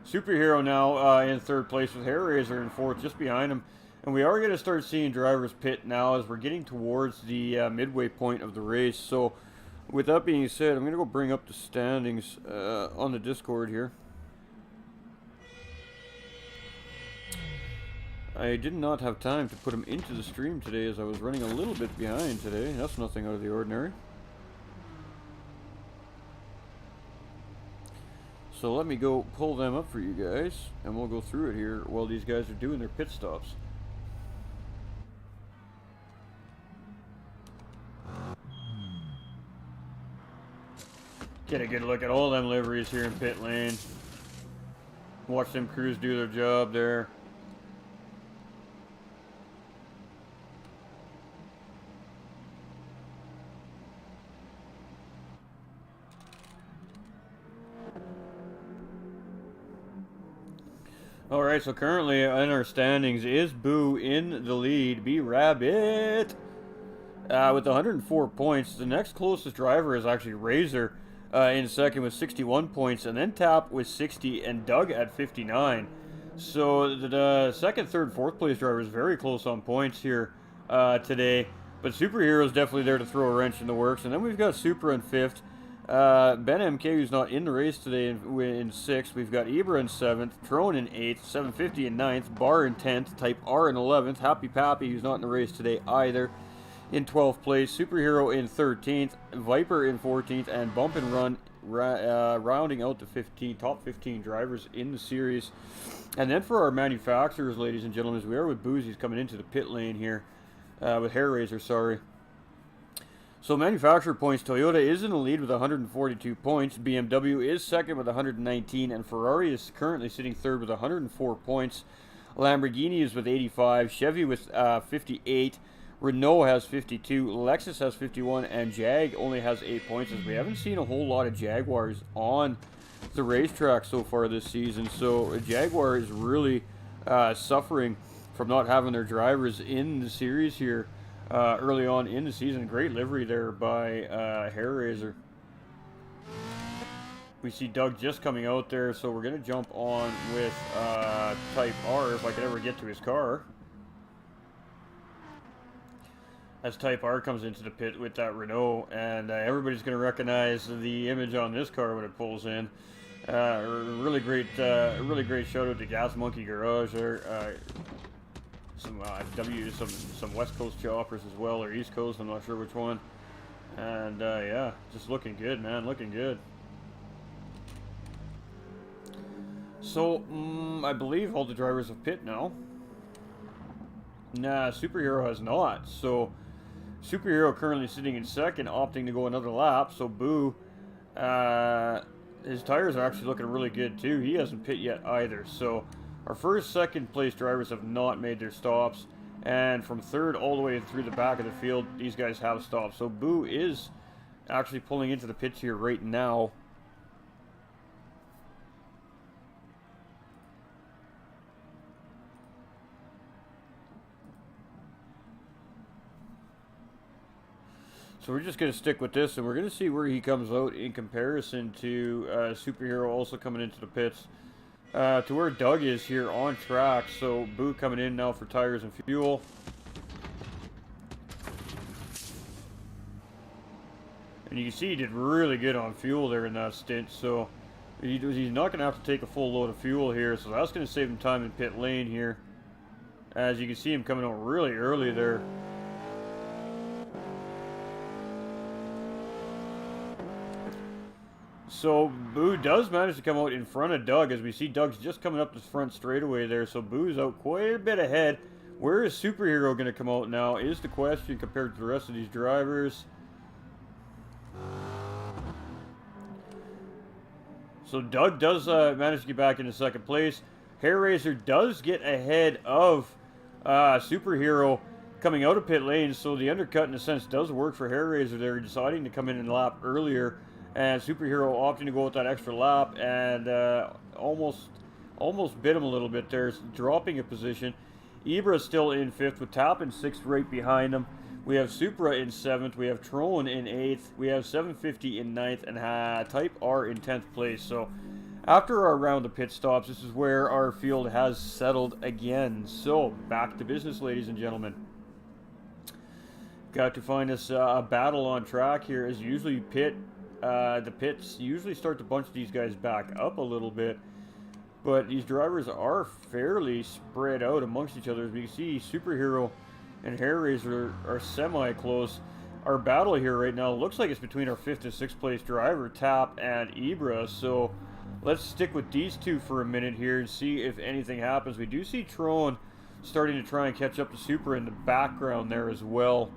Superhero now in 3rd place with Hair Razor in 4th, just behind him. And we are going to start seeing drivers pit now as we're getting towards the midway point of the race. So with that being said, I'm going to go bring up the standings on the Discord here. I did not have time to put them into the stream today as I was running a little bit behind today. That's nothing out of the ordinary. So let me go pull them up for you guys, and we'll go through it here while these guys are doing their pit stops. Get a good look at all them liveries here in pit lane. Watch them crews do their job there. Alright, so currently in our standings is Boo in the lead. B-Rabbit with 104 points. The next closest driver is actually Razor in second with 61 points. And then Tap with 60 and Doug at 59. So the second, third, fourth place driver is very close on points here today. But Superhero is definitely there to throw a wrench in the works. And then we've got Supra in fifth. Ben MK, who's not in the race today, in 6th. We've got Ibra in 7th, Trone in 8th, 750 in 9th, Bar in 10th, Type R in 11th, Happy Pappy, who's not in the race today either, in 12th place, Superhero in 13th, Viper in 14th, and Bump and Run rounding out the top 15 drivers in the series. And then for our manufacturers, ladies and gentlemen, we are with Boozy's coming into the pit lane here, with Hair Razor, sorry. So manufacturer points, Toyota is in the lead with 142 points, BMW is second with 119, and Ferrari is currently sitting third with 104 points. Lamborghini is with 85, Chevy with 58, Renault has 52, Lexus has 51, and Jag only has 8 points, as we haven't seen a whole lot of Jaguars on the racetrack so far this season. So Jaguar is really suffering from not having their drivers in the series here. Early on in the season. Great livery there by Hair Razor. We see Doug just coming out there, so we're going to jump on with Type R if I could ever get to his car. As Type R comes into the pit with that Renault, and everybody's going to recognize the image on this car when it pulls in. Really great shout out to Gas Monkey Garage there. Some some West Coast choppers as well, or East Coast, I'm not sure which one. And yeah, just looking good, man, looking good. So I believe all the drivers have pit now. Nah, Superhero has not. So Superhero currently sitting in second, opting to go another lap. So Boo, his tires are actually looking really good too. He hasn't pit yet either. So our first, second place drivers have not made their stops, and from third all the way through the back of the field, these guys have stopped. So Boo is actually pulling into the pits here right now. So we're just going to stick with this, and we're going to see where he comes out in comparison to Superhero also coming into the pits. To where Doug is here on track. So Boo coming in now for tires and fuel. And you can see he did really good on fuel there in that stint. So he's not going to have to take a full load of fuel here. So that's going to save him time in pit lane here. As you can see him coming out really early there. So Boo does manage to come out in front of Doug, as we see Doug's just coming up the front straightaway there. So Boo's out quite a bit ahead. Where is Superhero going to come out now is the question compared to the rest of these drivers. So Doug does manage to get back into second place. Hair Razor does get ahead of Superhero coming out of pit lane. So the undercut in a sense does work for Hair Razor there, deciding to come in and lap earlier. And Superhero opting to go with that extra lap, and almost bit him a little bit there, dropping a position. Ibra still in 5th with Tap in 6th right behind him. We have Supra in 7th, we have Trone in 8th, we have 750 in 9th, and Type R in 10th place. So after our round of pit stops, this is where our field has settled again. So back to business, ladies and gentlemen. Got to find us a battle on track here, as usually the pits usually start to bunch these guys back up a little bit, but these drivers are fairly spread out amongst each other. As we can see, Superhero and Hair Razor are semi-close. Our battle here right now looks like it's between our 5th and 6th place driver, Tap, and Ibra. So let's stick with these two for a minute here and see if anything happens. We do see Trone starting to try and catch up to Supra in the background there as well.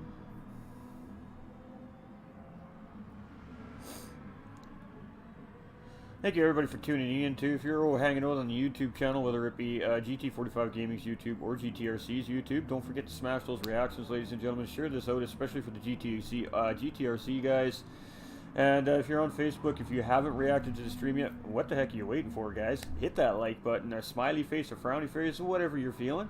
Thank you everybody for tuning in too. If you're hanging out on the YouTube channel, whether it be GT45 Gaming's YouTube or GTRC's YouTube, don't forget to smash those reactions, ladies and gentlemen. Share this out, especially for the GTRC guys. And if you're on Facebook, if you haven't reacted to the stream yet, what the heck are you waiting for, guys? Hit that like button, a smiley face, a frowny face, whatever you're feeling.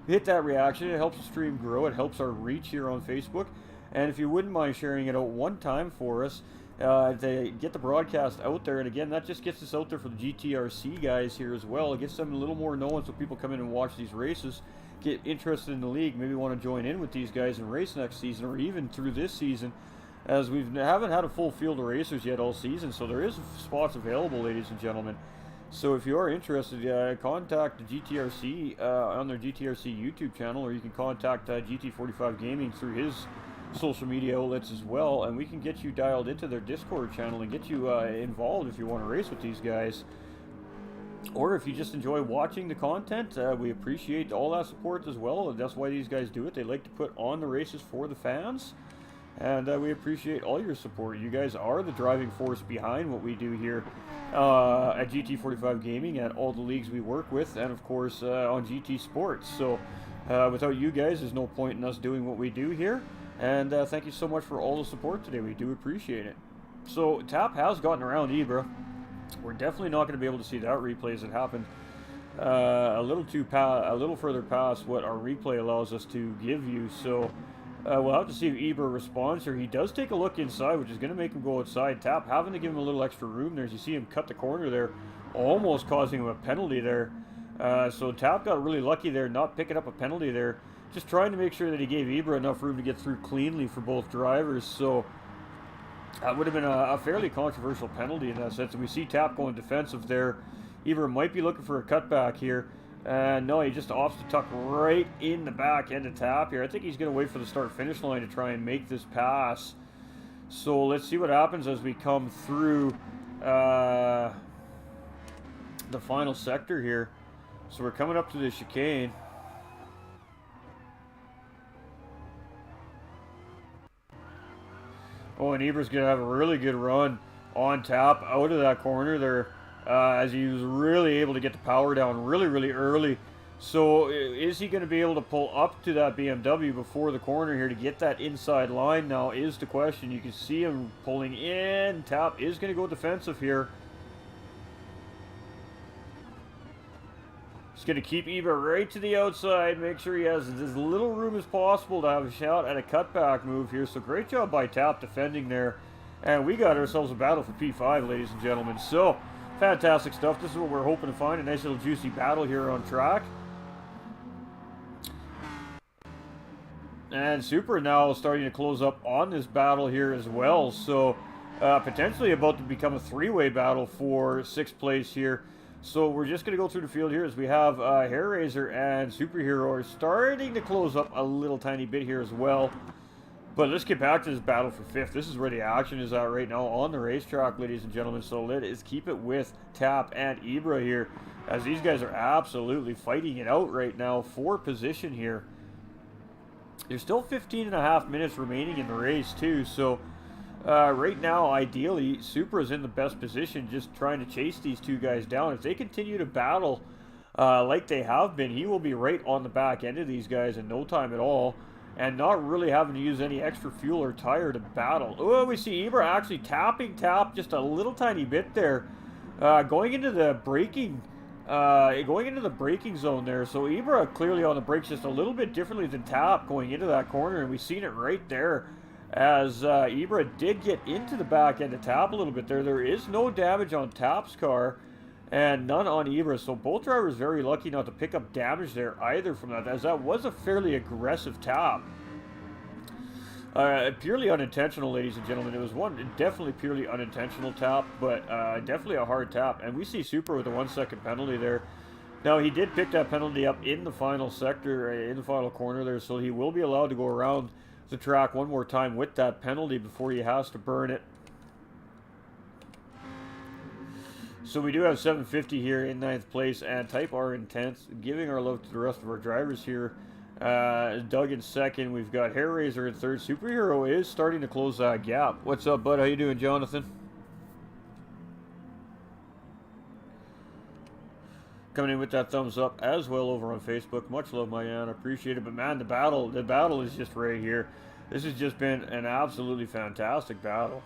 Hit that reaction. It helps the stream grow. It helps our reach here on Facebook. And if you wouldn't mind sharing it out one time for us, to get the broadcast out there, and again, that just gets us out there for the GTRC guys here as well. It gets them a little more known, so people come in and watch these races, get interested in the league, maybe want to join in with these guys and race next season, or even through this season, as we haven't had a full field of racers yet all season, so there is spots available, ladies and gentlemen. So if you are interested, contact the GTRC on their GTRC YouTube channel, or you can contact GT45 Gaming through his social media outlets as well, and we can get you dialed into their Discord channel and get you involved if you want to race with these guys, or if you just enjoy watching the content. We appreciate all that support as well, and that's why these guys do it. They like to put on the races for the fans, and we appreciate all your support. You guys are the driving force behind what we do here at GT45 Gaming, at all the leagues we work with, and of course on GT Sports. So without you guys, there's no point in us doing what we do here. And thank you so much for all the support today. We do appreciate it. So Tap has gotten around Ibra. We're definitely not going to be able to see that replay as it happened a little further past what our replay allows us to give you. So we'll have to see if Ibra responds here. He does take a look inside, which is going to make him go outside. Tap having to give him a little extra room there. As you see him cut the corner there, almost causing him a penalty there. So Tap got really lucky there, not picking up a penalty there. Just trying to make sure that he gave Ibra enough room to get through cleanly for both drivers. So that would have been a fairly controversial penalty in that sense. And we see Tap going defensive there. Ibra might be looking for a cutback here. No, he just opts to tuck right in the back end of Tap here. I think he's going to wait for the start-finish line to try and make this pass. So let's see what happens as we come through the final sector here. So we're coming up to the chicane. Oh, and Ibra's going to have a really good run on Tap out of that corner there, as he was really able to get the power down really early. So is he going to be able to pull up to that BMW before the corner here to get that inside line now is the question. You can see him pulling in. Tap is going to go defensive here. He's going to keep Ibra right to the outside, make sure he has as little room as possible to have a shot at a cutback move here. So great job by Tap defending there. And we got ourselves a battle for P5, ladies and gentlemen. So, fantastic stuff. This is what we're hoping to find, a nice little juicy battle here on track. And Super now starting to close up on this battle here as well. So, potentially about to become a three-way battle for 6th place here. So we're just going to go through the field here as we have Hair Raiser and Superhero are starting to close up a little tiny bit here as well. But let's get back to this battle for 5th. This is where the action is at right now on the racetrack, ladies and gentlemen. So let's keep it with Tap and Ibra here, as these guys are absolutely fighting it out right now for position here. There's still 15.5 minutes remaining in the race too, so right now, ideally, Supra is in the best position, just trying to chase these two guys down. If they continue to battle like they have been, he will be right on the back end of these guys in no time at all, and not really having to use any extra fuel or tire to battle. Oh, we see Ibra actually tapping Tap just a little tiny bit there, going into the braking zone there. So Ibra clearly on the brakes just a little bit differently than Tap going into that corner, and we've seen it right there. As Ibra did get into the back end of Tap a little bit there. There is no damage on Tap's car and none on Ibra. So both drivers very lucky not to pick up damage there either from that, as that was a fairly aggressive Tap. Purely unintentional, ladies and gentlemen. It was definitely purely unintentional Tap, but definitely a hard Tap. And we see Super with a 1 second penalty there. Now, he did pick that penalty up in the final sector, in the final corner there, so he will be allowed to go around the track one more time with that penalty before he has to burn it. So we do have 750 here in 9th place, and Type R Intense giving our love to the rest of our drivers here. Doug in 2nd, we've got Hair Raiser in 3rd. Superhero is starting to close that gap. What's up, bud? How you doing, Jonathan? coming in with that thumbs up as well over on Facebook. Much love, my man. Appreciate it. But man, the battle is just right here. This has just been an absolutely fantastic battle.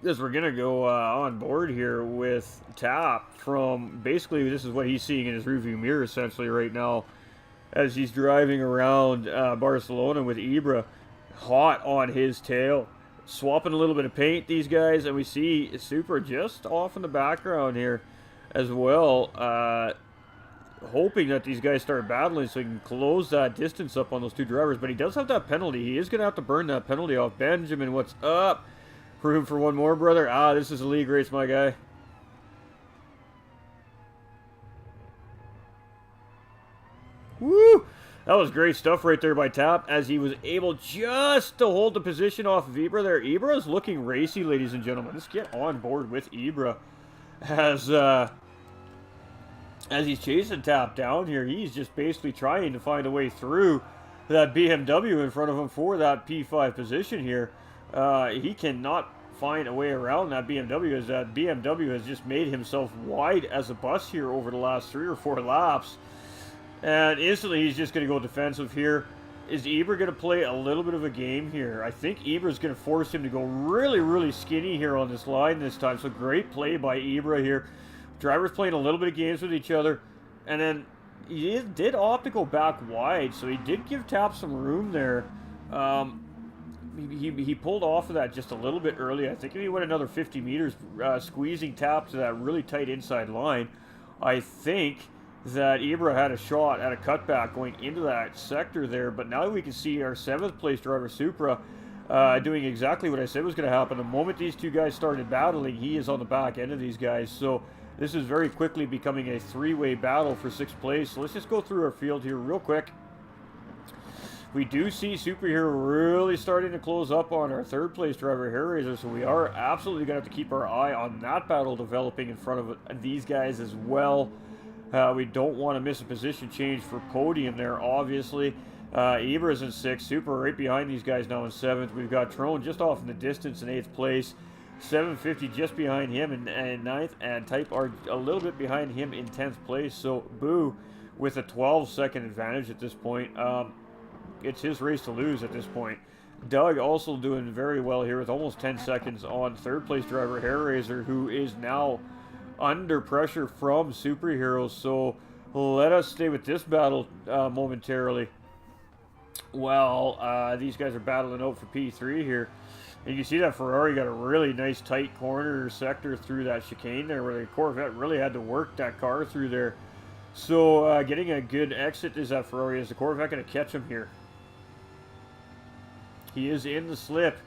As we're gonna go on board here with Tap from basically this is what he's seeing in his rearview mirror essentially right now as he's driving around Barcelona with Ibra hot on his tail, swapping a little bit of paint, these guys, and we see Super just off in the background here as well, hoping that these guys start battling so he can close that distance up on those two drivers. But he does have that penalty. He is gonna have to burn that penalty off. Benjamin, what's up? Room for one more, brother? This is a league race, my guy. Woo! That was great stuff right there by Tap, as he was able just to hold the position off of Ibra there. Ibra is looking racy, ladies and gentlemen. Let's get on board with Ibra as he's chasing Tap down here. He's just basically trying to find a way through that BMW in front of him for that P5 position here. He cannot find a way around that BMW, as that BMW has just made himself wide as a bus here over the last 3 or 4 laps. And instantly he's just going to go defensive here. Is Ibra going to play a little bit of a game here? I think Ibra's going to force him to go really, really skinny here on this line this time. So great play by Ibra here. Drivers playing a little bit of games with each other. And then he did opt to go back wide, so he did give Tap some room there. He pulled off of that just a little bit early. I think if he went another 50 meters, squeezing Tap to that really tight inside line, I think that Ibra had a shot at a cutback going into that sector there. But now we can see our 7th place driver, Supra, doing exactly what I said was going to happen. The moment these two guys started battling, he is on the back end of these guys. So this is very quickly becoming a 3-way battle for 6th place. So let's just go through our field here real quick. We do see Superhero really starting to close up on our 3rd place driver, Hairraiser, so we are absolutely going to have to keep our eye on that battle developing in front of these guys as well. We don't want to miss a position change for Podium there, obviously. Ibra's in 6th, Super right behind these guys now in 7th. We've got Trone just off in the distance in 8th place. 750 just behind him in 9th, and Type are a little bit behind him in 10th place. So Boo with a 12-second advantage at this point. It's his race to lose at this point. Doug also doing very well here with almost 10 seconds on 3rd place driver Hairraiser, who is now under pressure from Superheroes. So let us stay with this battle momentarily. Well, these guys are battling out for P3 here. And you can see that Ferrari got a really nice tight corner sector through that chicane there, where the Corvette really had to work that car through there. So getting a good exit is that Ferrari. Is the Corvette going to catch him here? He is in the slip.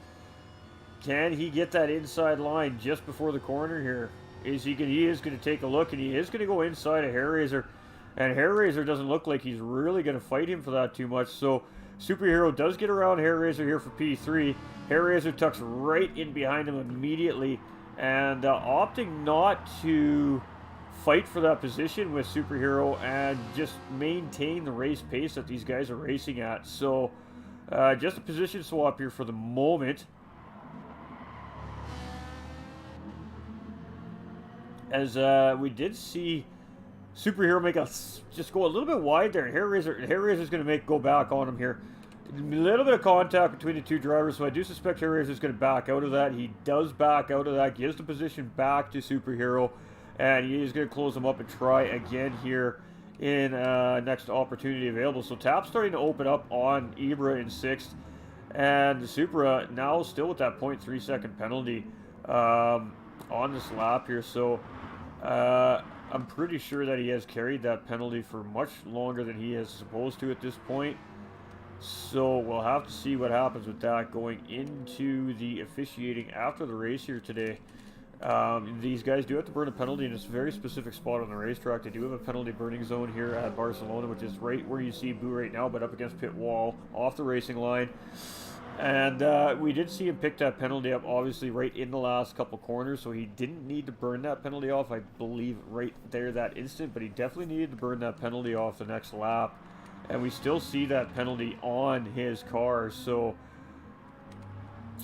Can he get that inside line just before the corner here? He is going to take a look, and he is going to go inside a Hairraiser. And Hairraiser doesn't look like he's really going to fight him for that too much. So Superhero does get around Hairraiser here for P3. Hairraiser tucks right in behind him immediately, and opting not to fight for that position with Superhero and just maintain the race pace that these guys are racing at. So just a position swap here for the moment, as we did see Superhero make just go a little bit wide there. Hairraiser's going to go back on him here. A little bit of contact between the two drivers, so I do suspect Hairraiser's going to back out of that. He does back out of that, gives the position back to Superhero, and he is going to close him up and try again here in next opportunity available. So Tap's starting to open up on Ibra in 6th, and Supra now still with that 0.3 second penalty on this lap here. So I'm pretty sure that he has carried that penalty for much longer than he is supposed to at this point. So we'll have to see what happens with that going into the officiating after the race here today. These guys do have to burn a penalty in a very specific spot on the racetrack. They do have a penalty burning zone here at Barcelona, which is right where you see Boo right now, but up against pit wall, off the racing line. And we did see him pick that penalty up, obviously, right in the last couple corners, so he didn't need to burn that penalty off, I believe, right there that instant, but he definitely needed to burn that penalty off the next lap. And we still see that penalty on his car, so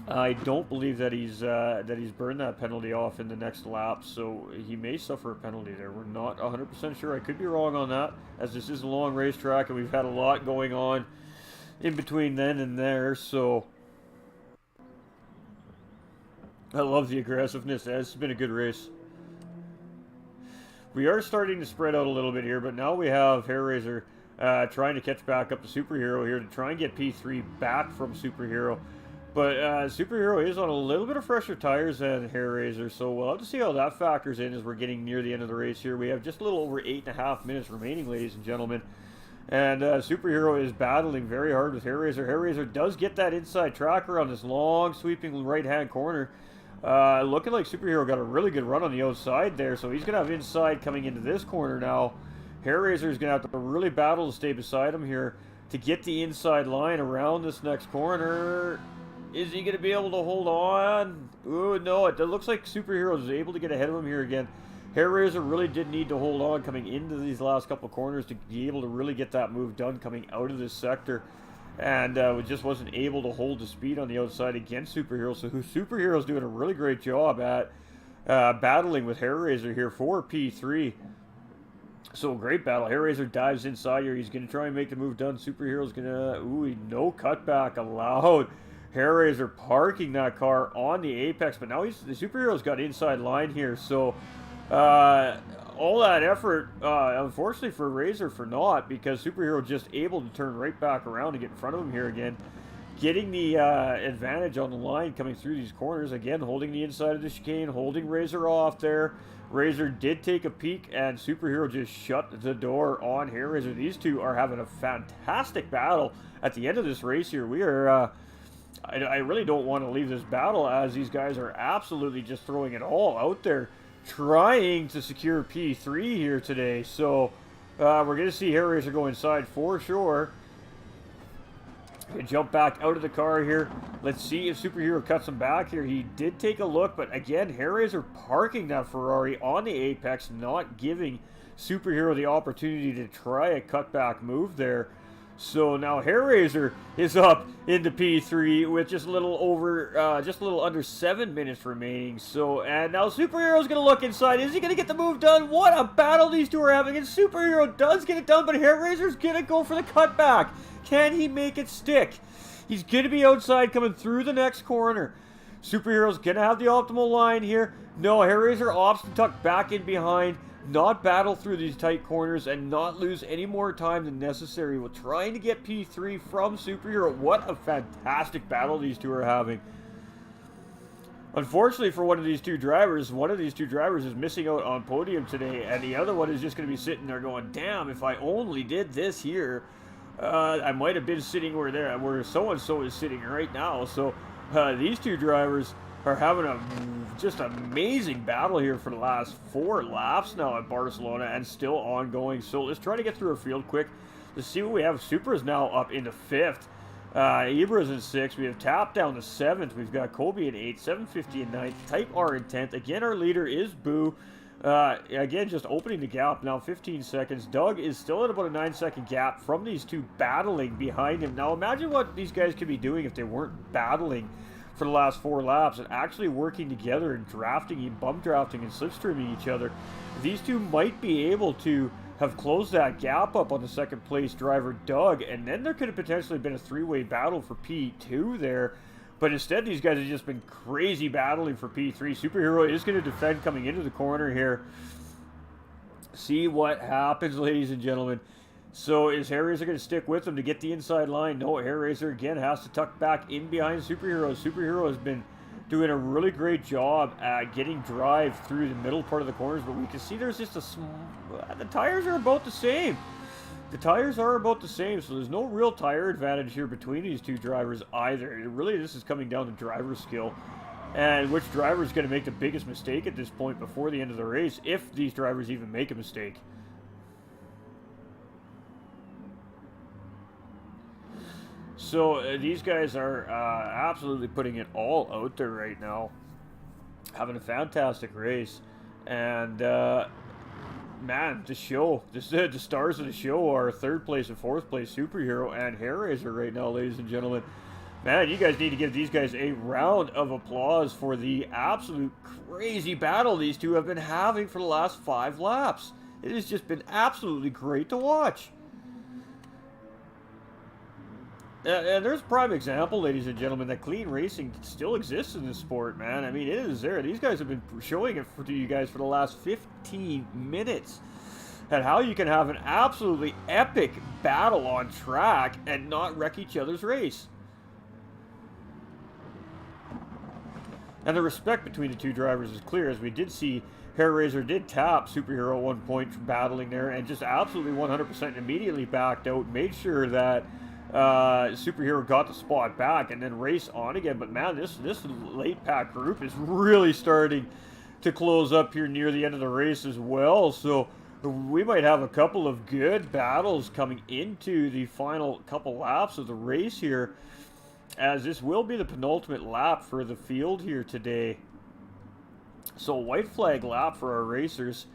I don't believe that he's burned that penalty off in the next lap, so he may suffer a penalty there. We're not 100% sure. I could be wrong on that, as this is a long racetrack and we've had a lot going on in between then and there. So I love the aggressiveness. It's been a good race. We are starting to spread out a little bit here, but now we have Hair Razor trying to catch back up to Superhero here to try and get P3 back from Superhero. But Superhero is on a little bit of fresher tires than Hair Razor, so we'll have to see how that factors in as we're getting near the end of the race here. We have just a little over 8.5 minutes remaining, ladies and gentlemen. And Superhero is battling very hard with Hair Razor. Hair Razor does get that inside tracker on this long, sweeping right-hand corner. Looking like Superhero got a really good run on the outside there, so he's going to have inside coming into this corner now. Hair Razor is going to have to really battle to stay beside him here to get the inside line around this next corner. Is he going to be able to hold on? Ooh, no, it looks like Superhero is able to get ahead of him here again. Hair Razor really did need to hold on coming into these last couple of corners to be able to really get that move done coming out of this sector. And just wasn't able to hold the speed on the outside against Superhero. So Superhero is doing a really great job at battling with Hair Razor here for P3. So great battle. Hair Razor dives inside here. He's going to try and make the move done. Superhero's going to... Ooh, no cutback allowed. Hair Razor parking that car on the apex, but now the Superhero's got inside line here, so all that effort, unfortunately for Razor for naught, because Superhero just able to turn right back around and get in front of him here again, getting the advantage on the line coming through these corners, again holding the inside of the chicane, holding Razor off there. Razor did take a peek, and Superhero just shut the door on Hair Razor. These two are having a fantastic battle at the end of this race here. We are... I really don't want to leave this battle, as these guys are absolutely just throwing it all out there, trying to secure P3 here today. So we're going to see Hair Razor go inside for sure. Jump back out of the car here. Let's see if Superhero cuts him back here. He did take a look, but again, Hair Razor parking that Ferrari on the apex, not giving Superhero the opportunity to try a cutback move there. So now Hair Razor is up into P3 with just a little under 7 minutes remaining. So, and now Superhero's going to look inside. Is he going to get the move done? What a battle these two are having. And Superhero does get it done, but Hair Razor's going to go for the cutback. Can he make it stick? He's going to be outside coming through the next corner. Superhero's going to have the optimal line here. No, Hair Razor opts to tuck back in behind, not battle through these tight corners, and not lose any more time than necessary with trying to get P3 from Superhero. What a fantastic battle these two are having. Unfortunately for one of these two drivers is missing out on podium today, and the other one is just going to be sitting there going, damn, if I only did this here, I might have been sitting where so-and-so is sitting right now. So these two drivers are having a just amazing battle here for the last 4 laps now at Barcelona, and still ongoing. So let's try to get through our field quick to see what we have. Super is now up into 5th. Ibra's in 6th. We have Tap down to 7th. We've got Kobe in 8th, 750 in 9th, Type R in 10th. Again, our leader is Boo. Again, just opening the gap now, 15 seconds. Doug is still at about a 9-second gap from these two battling behind him. Now imagine what these guys could be doing if they weren't battling for the last 4 laps and actually working together and bum drafting and slipstreaming each other. These two might be able to have closed that gap up on the second place driver Doug, and then there could have potentially been a 3-way battle for P2 there. But instead, these guys have just been crazy battling for P3. Superhero is going to defend coming into the corner here. See what happens, ladies and gentlemen. So is Hair Razor going to stick with him to get the inside line? No, Hair Razor again has to tuck back in behind Superhero. Superhero has been doing a really great job at getting drive through the middle part of the corners, but we can see there's just the tires are about the same. The tires are about the same, so there's no real tire advantage here between these two drivers either. Really, this is coming down to driver skill and which driver is going to make the biggest mistake at this point before the end of the race, if these drivers even make a mistake. So these guys are absolutely putting it all out there right now, having a fantastic race, and man, the stars of the show are 3rd place and 4th place Superhero and Hair Razor right now, ladies and gentlemen. Man, you guys need to give these guys a round of applause for the absolute crazy battle these two have been having for the last 5 laps. It has just been absolutely great to watch. And there's a prime example, ladies and gentlemen, that clean racing still exists in this sport, man. I mean, it is there. These guys have been showing it to you guys for the last 15 minutes. And how you can have an absolutely epic battle on track and not wreck each other's race. And the respect between the two drivers is clear, as we did see Hair Razor did tap Superhero at one point battling there and just absolutely 100% immediately backed out, made sure that Superhero got the spot back and then race on again. But man, this late pack group is really starting to close up here near the end of the race as well. So we might have a couple of good battles coming into the final couple laps of the race here, as this will be the penultimate lap for the field here today. So white flag lap for our racers.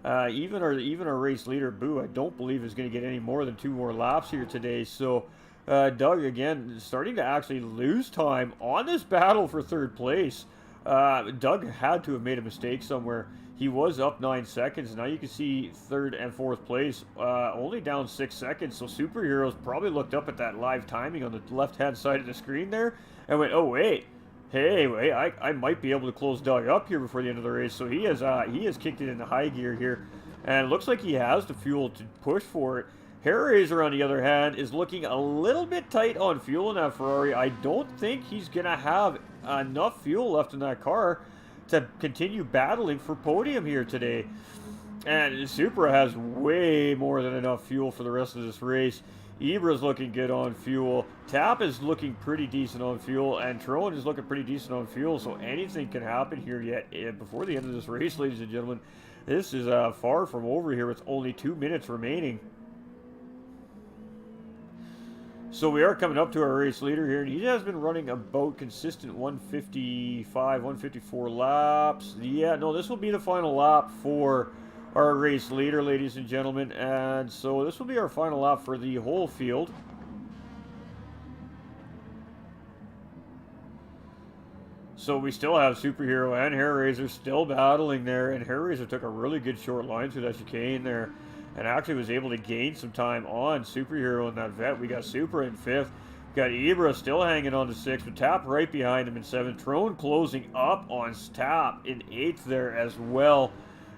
Even our race leader, Boo, I don't believe is going to get any more than 2 more laps here today. So Doug, again, starting to actually lose time on this battle for 3rd place. Doug had to have made a mistake somewhere. He was up 9 seconds. Now you can see 3rd and 4th place only down 6 seconds. So Superheroes probably looked up at that live timing on the left-hand side of the screen there and went, oh, wait. Hey, wait, I might be able to close Doug up here before the end of the race. So he has kicked it into high gear here. And it looks like he has the fuel to push for it. Hair Razor, on the other hand, is looking a little bit tight on fuel in that Ferrari. I don't think he's going to have enough fuel left in that car to continue battling for podium here today. And Supra has way more than enough fuel for the rest of this race. Ibra's looking good on fuel. Tap is looking pretty decent on fuel. And Trone is looking pretty decent on fuel. So anything can happen here yet before the end of this race, ladies and gentlemen. This is far from over here with only 2 minutes remaining. So we are coming up to our race leader here, and he has been running about consistent 155, 154 laps. Yeah, no, this will be the final lap for our race leader, ladies and gentlemen. And so this will be our final lap for the whole field. So we still have Superhero and Hair Razor still battling there, and Hair Razor took a really good short line through that chicane there, and actually was able to gain some time on Superhero in that vet. We got Supra in 5th. Got Ibra still hanging on to 6th, but Tap right behind him in 7th. Trone closing up on Tap in 8th there as well.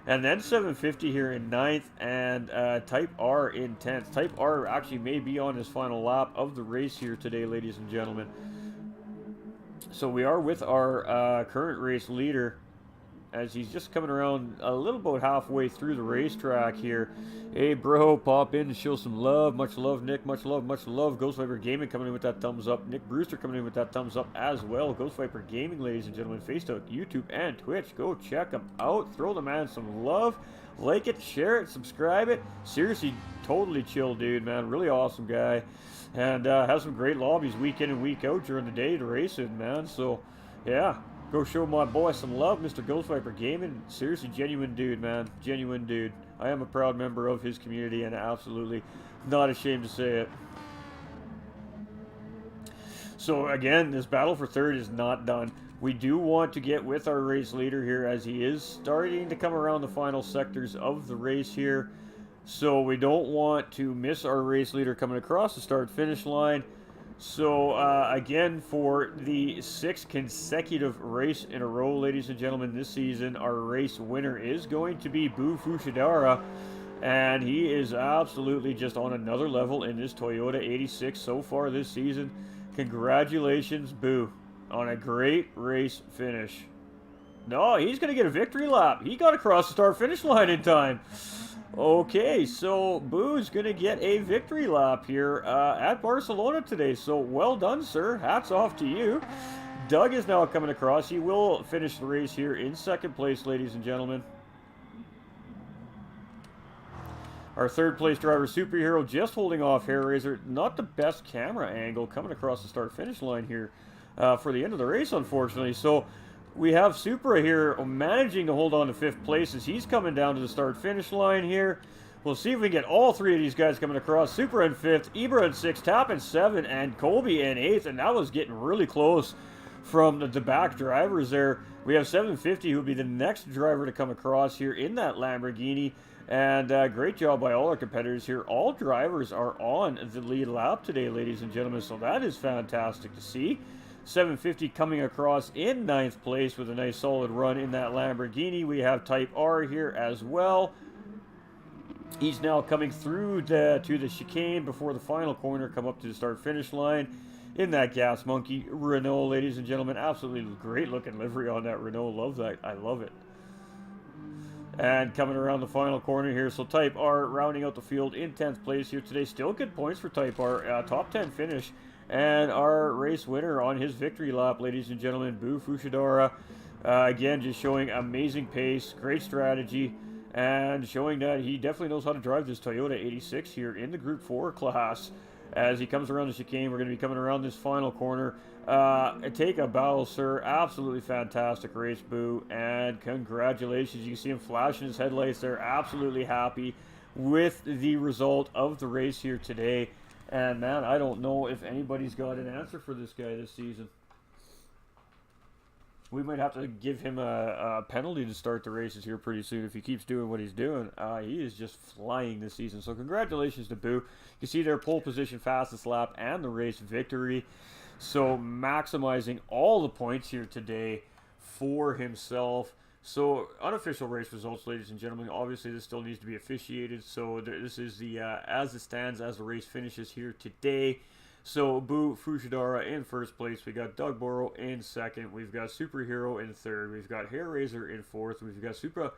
And then 750 here in 9th, and Type R in 10th. Type R actually may be on his final lap of the race here today, ladies and gentlemen. So we are with our current race leader, as he's just coming around a little about halfway through the racetrack here. Hey, bro, pop in and show some love. Much love, Nick. Much love, much love. Ghost Viper Gaming coming in with that thumbs up. Nick Brewster coming in with that thumbs up as well. Ghost Viper Gaming, ladies and gentlemen. Facebook, YouTube, and Twitch. Go check them out. Throw the man some love. Like it, share it, subscribe it. Seriously, totally chill dude, man. Really awesome guy. And has some great lobbies week in and week out during the day to race in, man. So, yeah. Go show my boy some love, Mr. Ghost Viper Gaming. Seriously, genuine dude, man. Genuine dude. I am a proud member of his community and absolutely not ashamed to say it. So again, this battle for 3rd is not done. We do want to get with our race leader here, as he is starting to come around the final sectors of the race here. So we don't want to miss our race leader coming across the start-finish line. So, again, for the 6th consecutive race in a row, ladies and gentlemen, this season, our race winner is going to be Boo Fushidara. And he is absolutely just on another level in this Toyota 86 so far this season. Congratulations, Boo, on a great race finish. No, he's going to get a victory lap. He got across the start-finish line in time. Okay, so Boo's going to get a victory lap here at Barcelona today. So well done, sir. Hats off to you. Doug is now coming across. He will finish the race here in 2nd place, ladies and gentlemen. Our 3rd place driver, Superhero, just holding off Hair Razor. Not the best camera angle coming across the start-finish line here for the end of the race, unfortunately. So we have Supra here managing to hold on to 5th place as he's coming down to the start-finish line here. We'll see if we can get all three of these guys coming across. Super in 5th, Ibra in 6th, Tap in 7th, and Colby in 8th. And that was getting really close from the back drivers there. We have 750 who will be the next driver to come across here in that Lamborghini. And great job by all our competitors here. All drivers are on the lead lap today, ladies and gentlemen. So that is fantastic to see. 750 coming across in 9th place with a nice solid run in that Lamborghini. We have Type R here as well. He's now coming through to the chicane before the final corner, come up to the start-finish line in that Gas Monkey Renault, ladies and gentlemen. Absolutely great looking livery on that Renault. Love that. I love it. And coming around the final corner here, so Type R rounding out the field in 10th place here today. Still good points for Type R. Top 10 finish. And our race winner on his victory lap, ladies and gentlemen, Boo Fushidara. Again, just showing amazing pace, great strategy, and showing that he definitely knows how to drive this Toyota 86 here in the Group 4 class. As he comes around the chicane, we're going to be coming around this final corner. Take a bow, sir. Absolutely fantastic race, Boo. And congratulations. You can see him flashing his headlights. They're absolutely happy with the result of the race here today. And, man, I don't know if anybody's got an answer for this guy this season. We might have to give him a penalty to start the races here pretty soon if he keeps doing what he's doing. He is just flying this season. So congratulations to Boo. You see their pole position, fastest lap, and the race victory. So maximizing all the points here today for himself. So unofficial race results, ladies and gentlemen. Obviously, this still needs to be officiated. So this is the as it stands as the race finishes here today. So, Boo Fushidara in 1st place. We got Doug Borrow in 2nd. We've got Superhero in 3rd. We've got Hair Razor in 4th. We've got Super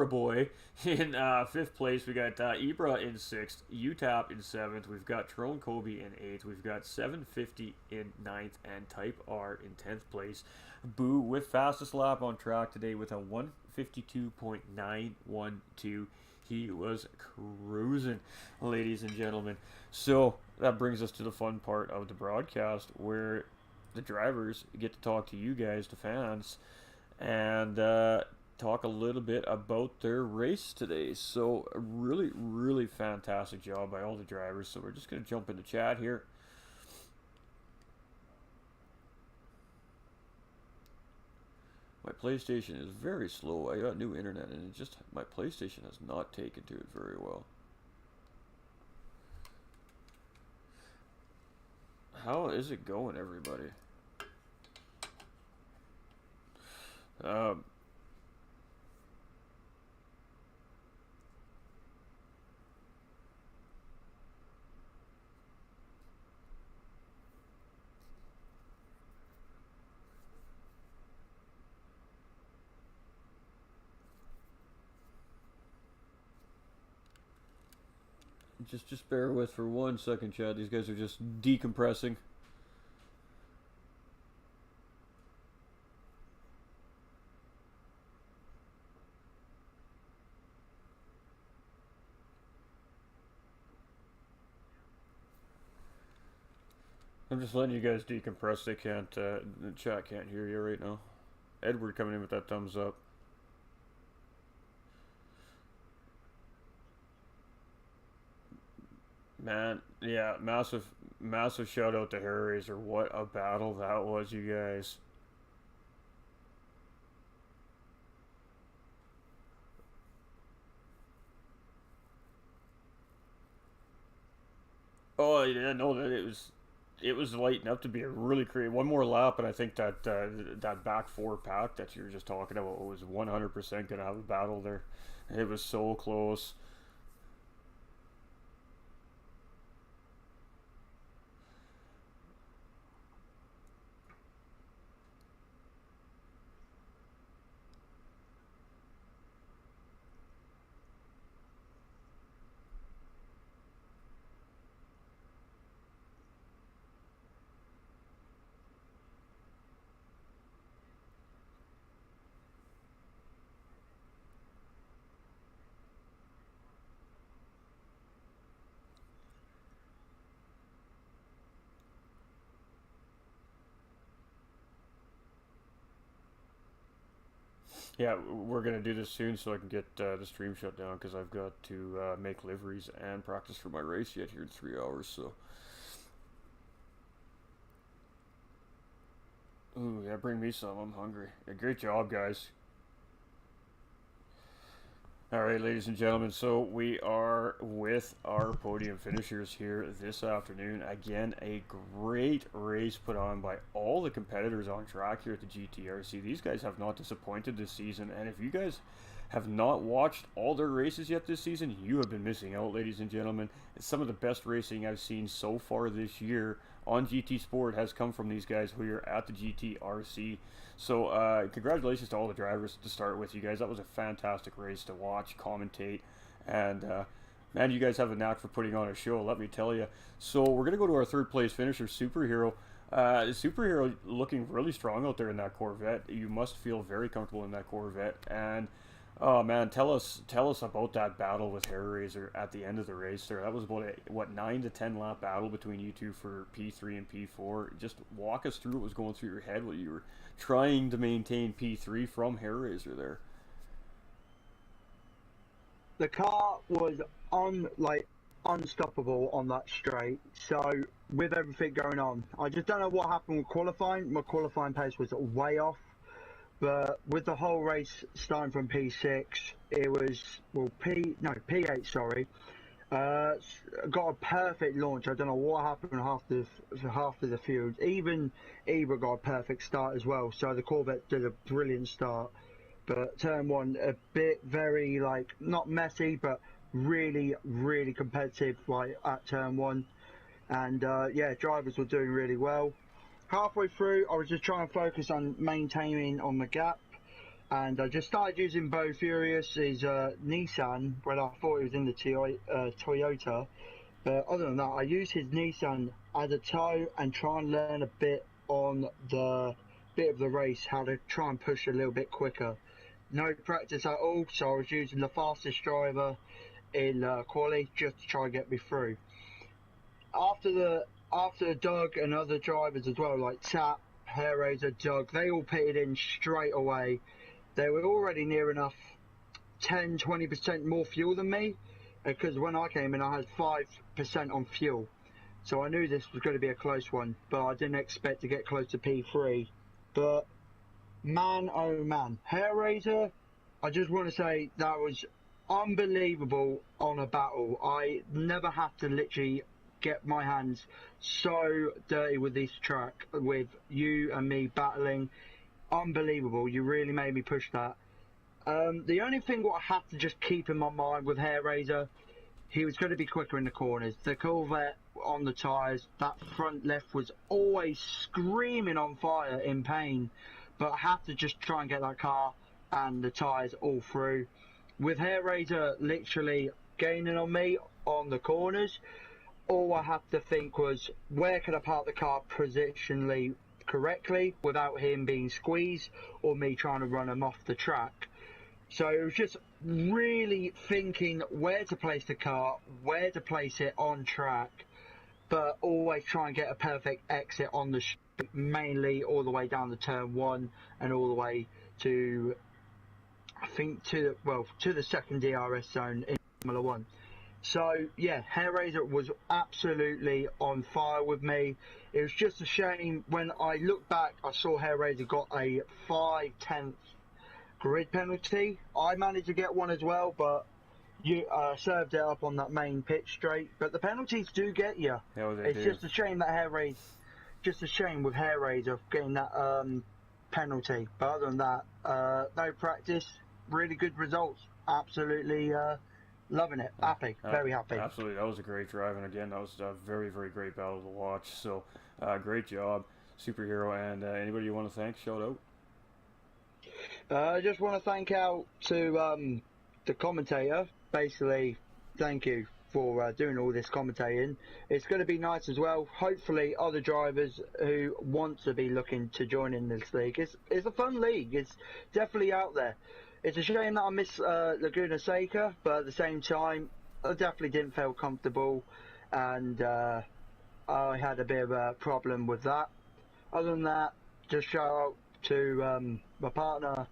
Boy in 5th place. We got Ibra in 6th. UTAP in 7th. We've got Trone Kobe in 8th. We've got 750 in 9th. And Type R in 10th place. Boo with fastest lap on track today with a 152.912. He was cruising, ladies and gentlemen. So that brings us to the fun part of the broadcast where the drivers get to talk to you guys, the fans, and talk a little bit about their race today. So a really, really fantastic job by all the drivers. So we're just going to jump into chat here. My PlayStation is very slow. I got new internet and my PlayStation has not taken to it very well. How is it going, everybody? Just bear with for 1 second, Chad. These guys are just decompressing. I'm just letting you guys decompress. They can't, the chat can't hear you right now. Edward coming in with that thumbs up. Man, yeah, massive shout out to Hair Razor. What a battle that was, you guys. Oh yeah, no, that it was lighting up to be a really great one more lap, and I think that that back 4 pack that you were just talking about was 100% gonna have a battle there. It was so close. Yeah, we're gonna do this soon so I can get the stream shut down because I've got to make liveries and practice for my race yet here in 3 hours. So, ooh, yeah, bring me some. I'm hungry. Yeah, great job, guys. All right, ladies and gentlemen, so we are with our podium finishers here this afternoon. Again, a great race put on by all the competitors on track here at the GTRC. These guys have not disappointed this season, and if you guys have not watched all their races yet this season, you have been missing out, ladies and gentlemen. It's some of the best racing I've seen so far this year on GT Sport has come from these guys who are at the GTRC. So congratulations to all the drivers to start with, you guys. That was a fantastic race to watch, commentate, and man, you guys have a knack for putting on a show, let me tell you. So we're going to go to our third place finisher, Superhero. Superhero looking really strong out there in that Corvette. You must feel very comfortable in that Corvette. And oh man, tell us about that battle with Hair Razor at the end of the race there. That was about a 9 to 10 lap battle between you two for P3 and P4. Just walk us through what was going through your head while you were trying to maintain P3 from Hair Razor there. The car was unstoppable on that straight. So with everything going on, I just don't know what happened with qualifying. My qualifying pace was way off. But with the whole race starting from P6, it was, well, P8, sorry. Got a perfect launch. I don't know what happened after the field. Even Ibra got a perfect start as well. So the Corvette did a brilliant start. But turn one, a bit very, like, not messy, but really, really competitive, like, at turn one. And, yeah, drivers were doing really well. Halfway through, I was just trying to focus on maintaining on the gap, and I just started using Bo Furious's Nissan when I thought he was in the Toyota. But other than that, I used his Nissan as a tow and try and learn a bit on the bit of the race, how to try and push a little bit quicker. No practice at all, so I was using the fastest driver in quali just to try and get me through. After Doug and other drivers as well, like Tap, Hair Razor, Doug, they all pitted in straight away. They were already near enough 10-20% more fuel than me, because when I came in I had 5% on fuel. So I knew this was going to be a close one, but I didn't expect to get close to P3. But man, oh man, Hair Razor, I just want to say that was unbelievable on a battle. I never have to literally get my hands so dirty with this track, with you and me battling. Unbelievable. You really made me push that. The only thing what I have to just keep in my mind with Hair Razor, he was going to be quicker in the corners. The Corvette on the tyres, that front left was always screaming on fire in pain, but I have to just try and get that car and the tyres all through. With Hair Razor literally gaining on me on the corners, all I had to think was, where can I park the car positionally correctly without him being squeezed or me trying to run him off the track? So it was just really thinking where to place the car, where to place it on track, but always try and get a perfect exit on the street, mainly all the way down to turn one and all the way to, I think, to the second DRS zone in Formula One. So yeah, Hair Razor was absolutely on fire with me. It was just a shame when I look back, I saw Hair Razor got a 5/10 grid penalty. I managed to get one as well, but you served it up on that main pitch straight. But the penalties do get you. Yeah, they it's do. just a shame that just a shame with Hair Razor getting that penalty. But other than that, no practice, really good results. Absolutely. Loving it. Happy. Very happy. Absolutely. That was a great drive. And again, that was a very, very great battle to watch. So, great job, Superhero. And anybody you want to thank, shout out? I just want to thank out to the commentator. Basically, thank you for doing all this commentating. It's going to be nice as well. Hopefully, other drivers who want to be looking to join in this league. It's a fun league. It's definitely out there. It's a shame that I miss Laguna Seca, but at the same time, I definitely didn't feel comfortable, and I had a bit of a problem with that. Other than that, just shout out to my partner,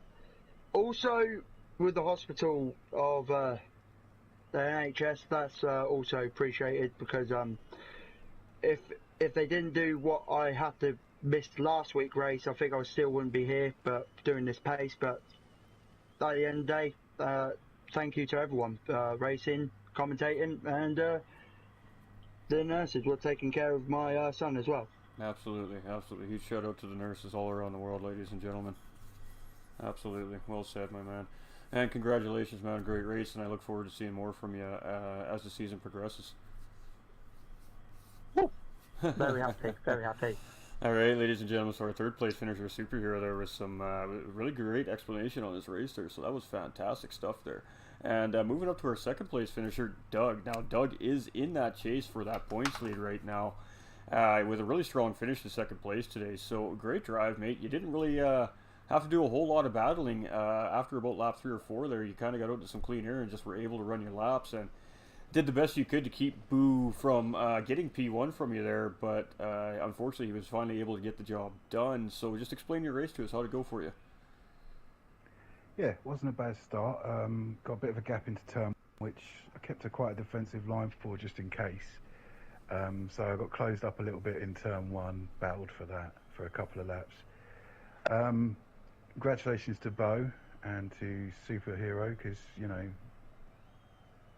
Also, with the hospital of the NHS, that's also appreciated because if they didn't do what I had to miss last week race, I think I still wouldn't be here, but doing this pace. But at the end of the day, thank you to everyone, racing, commentating, and the nurses were taking care of my son as well. Absolutely, absolutely. Huge shout out to the nurses all around the world, ladies and gentlemen. Absolutely. Well said, my man. And congratulations, man. Great race, and I look forward to seeing more from you as the season progresses. Very happy, very happy. All right, ladies and gentlemen, so our third place finisher, Superhero, there was some really great explanation on this race there, so that was fantastic stuff there. And moving up to our second place finisher, Doug. Now, Doug is in that chase for that points lead right now with a really strong finish to second place today. So, great drive, mate. You didn't really have to do a whole lot of battling after about lap 3 or 4 there. You kind of got out to some clean air and just were able to run your laps and did the best you could to keep Boo from getting P1 from you there, but unfortunately he was finally able to get the job done. So just explain your race to us, how to go for you. Yeah, it wasn't a bad start. Got a bit of a gap into turn, which I kept quite a defensive line for just in case. So I got closed up a little bit in turn 1, battled for that for a couple of laps. Congratulations to Bo and to Superhero, because, you know,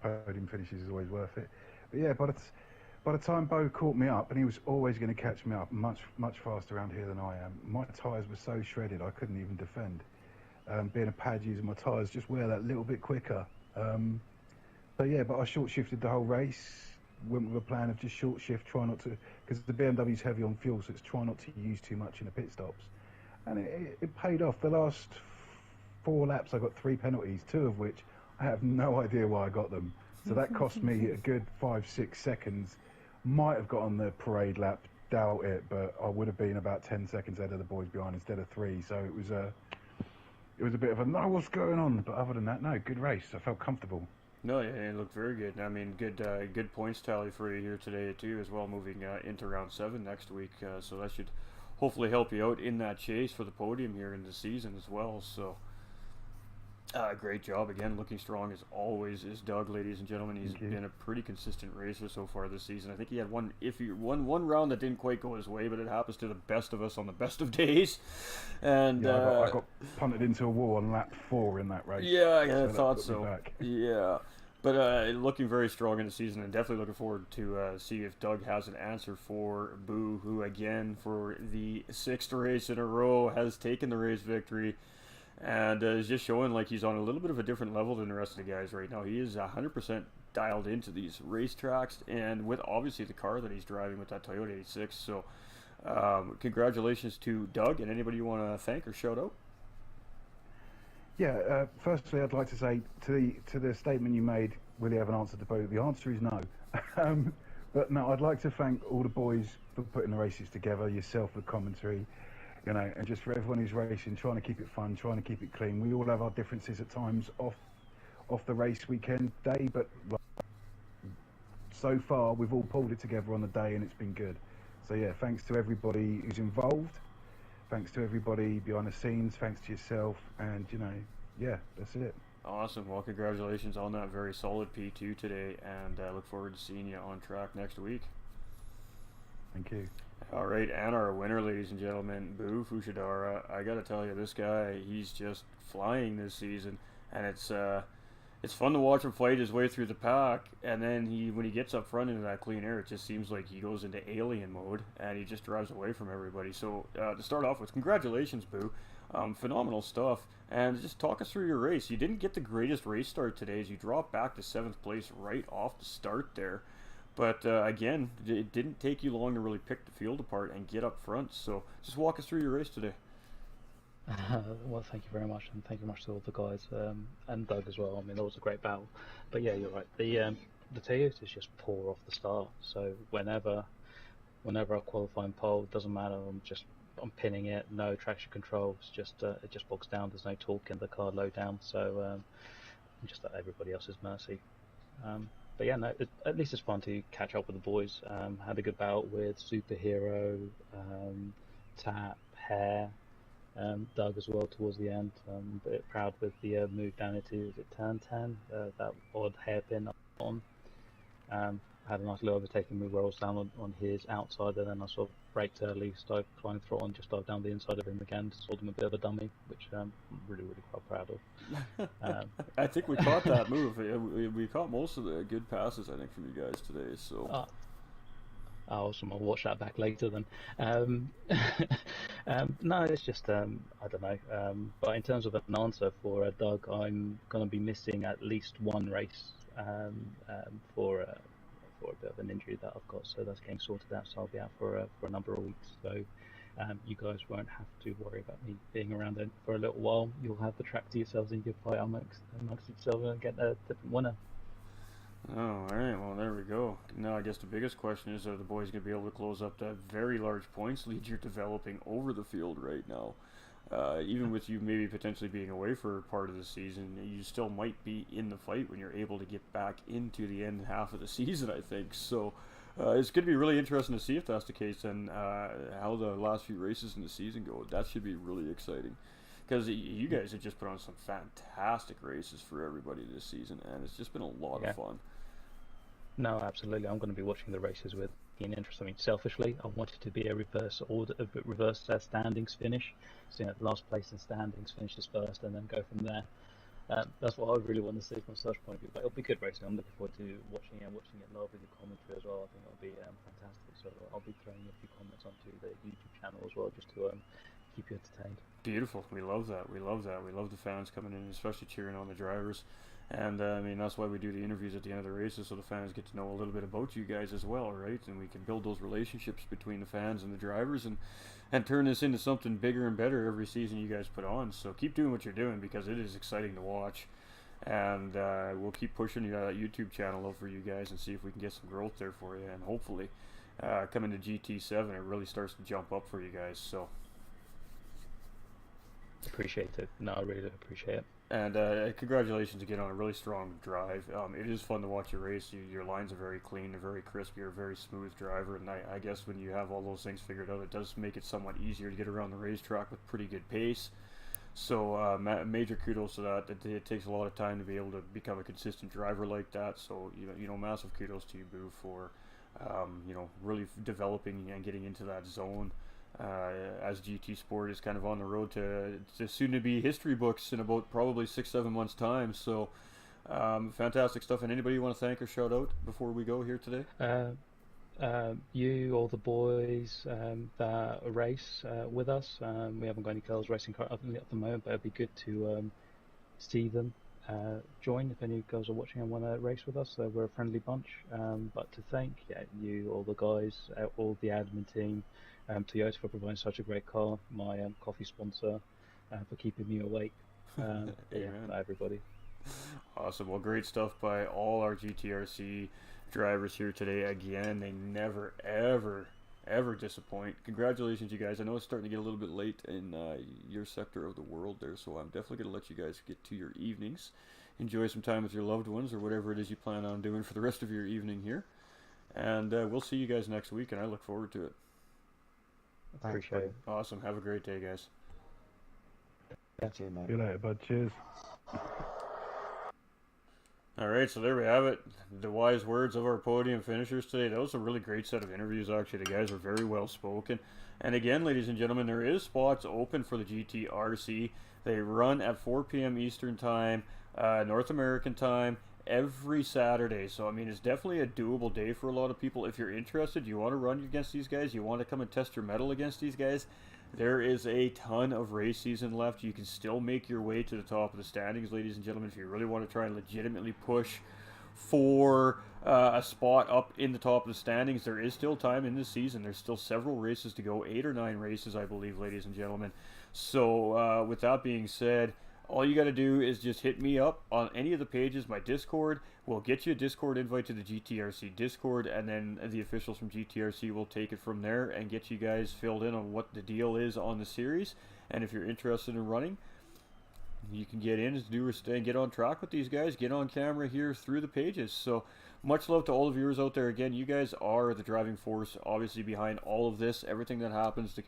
podium finishes is always worth it. But yeah, by the time Bo caught me up, and he was always going to catch me up much faster around here than I am, my tyres were so shredded I couldn't even defend. Being a pad user, my tyres just wear that little bit quicker. But I short shifted the whole race, went with a plan of just short shift, try not to, because the BMW's heavy on fuel, so it's try not to use too much in the pit stops. And it paid off. The last 4 laps I got 3 penalties, 2 of which I have no idea why I got them. So that cost me a good 5-6 seconds. Might have got on the parade lap, doubt it, but I would have been about 10 seconds ahead of the boys behind instead of 3. So it was a bit of a no, what's going on? But other than that, no, good race. I felt comfortable. No, yeah, it looked very good. I mean, good points tally for you here today too, as well, moving into round 7 next week. So that should hopefully help you out in that chase for the podium here in the season as well. So great job again, looking strong as always is Doug, ladies and gentlemen. He's been a pretty consistent racer so far this season. I think he had one round that didn't quite go his way, but it happens to the best of us on the best of days. And yeah, I got punted into a wall on lap 4 in that race. Yeah, I thought so. Yeah. But looking very strong in the season, and definitely looking forward to see if Doug has an answer for Boo, who again for the 6th race in a row has taken the race victory, and is just showing like he's on a little bit of a different level than the rest of the guys right now. He is 100% dialed into these racetracks, and with obviously the car that he's driving with that Toyota 86. So congratulations to Doug, and anybody you want to thank or shout out? Yeah, firstly, I'd like to say to the statement you made, will you have an answer to both? The answer is no. But no, I'd like to thank all the boys for putting the races together, yourself with commentary, you know, and just for everyone who's racing, trying to keep it fun, trying to keep it clean. We all have our differences at times off the race weekend day, but so far we've all pulled it together on the day, and it's been good. So yeah, thanks to everybody who's involved. Thanks to everybody behind the scenes, thanks to yourself, and, you know, yeah, that's it. Awesome. Well, congratulations on that very solid P2 today, and I look forward to seeing you on track next week. Thank you. All right, and our winner, ladies and gentlemen, Boo Fushidara. I got to tell you, this guy, he's just flying this season, and it's fun to watch him fight his way through the pack, and then when he gets up front into that clean air, it just seems like he goes into alien mode, and he just drives away from everybody. So to start off with, congratulations, Boo. Phenomenal stuff. And just talk us through your race. You didn't get the greatest race start today as you dropped back to 7th place right off the start there. But again, it didn't take you long to really pick the field apart and get up front. So just walk us through your race today. Well, thank you very much, and thank you much to all the guys, and Doug as well. I mean, that was a great battle. But yeah, you're right. The Toyota is just poor off the start. So whenever I qualify in pole, it doesn't matter. I'm pinning it. No traction control. It's just it just bogs down. There's no torque in the car low down. So I'm just at everybody else's mercy. But yeah, no. At least it's fun to catch up with the boys. Had a good battle with Superhero, Tap, Hair. Doug as well towards the end. A bit proud with the move down into, is it turn 10? That odd hairpin on. Had a nice little overtaking move where I was down on his outside, and then I sort of braked early, started trying to throw on, just dived down the inside of him again, sold him a bit of a dummy, which I'm really quite proud of. I think we caught that move. We caught most of the good passes, I think, from you guys today. So. Awesome. I'll watch that back later then. No, it's just I don't know. But in terms of an answer for Doug, I'm going to be missing at least one race for a bit of an injury that I've got, so that's getting sorted out. So I'll be out for a number of weeks. So you guys won't have to worry about me being around then for a little while. You'll have the track to yourselves, and you can fight amongst yourselves and get a different winner. Oh, all right. Well, there we go. Now, I guess the biggest question is, are the boys going to be able to close up that very large points lead you're developing over the field right now? Even with you maybe potentially being away for part of the season, you still might be in the fight when you're able to get back into the end half of the season, I think. So it's going to be really interesting to see if that's the case and how the last few races in the season go. That should be really exciting. Because you guys have just put on some fantastic races for everybody this season, and it's just been a lot of fun. No, absolutely. I'm going to be watching the races with keen interest. I mean, selfishly, I want it to be a reverse standings finish. So, last place in standings finishes first, and then go from there. That's what I really want to see from a search point of view. But it'll be good racing. I'm looking forward to watching it live with the commentary as well. I think it'll be fantastic. So I'll be throwing a few comments onto the YouTube channel as well, just to keep you entertained. Beautiful. We love that. We love that. We love the fans coming in, especially cheering on the drivers. And I mean, that's why we do the interviews at the end of the races, so the fans get to know a little bit about you guys as well, right? And we can build those relationships between the fans and the drivers, and turn this into something bigger and better every season you guys put on. So keep doing what you're doing, because it is exciting to watch. And we'll keep pushing that YouTube channel out for you guys and see if we can get some growth there for you. And hopefully, coming to GT7, it really starts to jump up for you guys. So. Appreciate it. No, I really do appreciate it. And congratulations again on a really strong drive. It is fun to watch you race. Your lines are very clean, they're very crisp. You're a very smooth driver, and I guess when you have all those things figured out, it does make it somewhat easier to get around the racetrack with pretty good pace. So major kudos to that. It takes a lot of time to be able to become a consistent driver like that. So massive kudos to you, Boo, for really developing and getting into that zone. As GT Sport is kind of on the road to soon to be history books in about probably 6-7 months time. So fantastic stuff. And anybody you want to thank or shout out before we go here today? You, all the boys that race with us. We haven't got any girls racing at the moment, but it'd be good to see them join if any girls are watching and want to race with us. We're a friendly bunch. But to thank you, all the guys, all the admin team, Toyota for providing such a great car, my coffee sponsor for keeping me awake. Everybody. Awesome. Well, great stuff by all our GTRC drivers here today. Again, they never, ever disappoint. Congratulations, you guys. I know it's starting to get a little bit late in your sector of the world there, so I'm definitely going to let you guys get to your evenings. Enjoy some time with your loved ones or whatever it is you plan on doing for the rest of your evening here. And we'll see you guys next week, and I look forward to it. Appreciate it. Awesome. Have a great day, guys. See you later, bud. Cheers. All right, so there we have it. The wise words of our podium finishers today. That was a really great set of interviews, actually. The guys are very well spoken. And again, ladies and gentlemen, there is spots open for the GTRC. They run at 4 p.m. Eastern Time, North American Time, every Saturday. So, I mean, it's definitely a doable day for a lot of people. If you're interested, you want to run against these guys, you want to come and test your mettle against these guys, there is a ton of race season left. You can still make your way to the top of the standings, ladies and gentlemen, if you really want to try and legitimately push for a spot up in the top of the standings. There is still time in this season. There's still several races to go, 8 or 9 races, I believe, ladies and gentlemen. So with that being said, all you got to do is just hit me up on any of the pages, my Discord. We'll get you a Discord invite to the GTRC Discord, and then the officials from GTRC will take it from there and get you guys filled in on what the deal is on the series. And if you're interested in running, you can get in and get on track with these guys, get on camera here through the pages. So much love to all the viewers out there. Again, you guys are the driving force, obviously, behind all of this, everything that happens,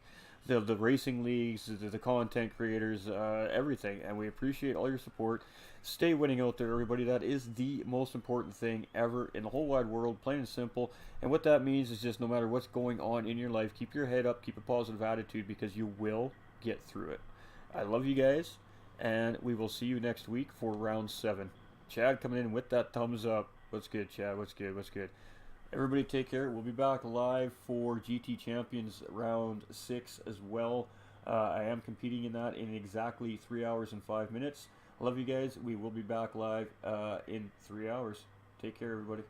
the racing leagues, the content creators, everything. And we appreciate all your support. Stay winning out there, everybody. That is the most important thing ever in the whole wide world, plain and simple. And what that means is just no matter what's going on in your life, keep your head up, keep a positive attitude, because you will get through it. I love you guys, and we will see you next week for round 7. Chad coming in with that thumbs up. What's good, Chad? What's good? What's good? Everybody take care. We'll be back live for GT Champions round 6 as well. I am competing in that in exactly 3 hours and 5 minutes. I love you guys. We will be back live in 3 hours. Take care, everybody.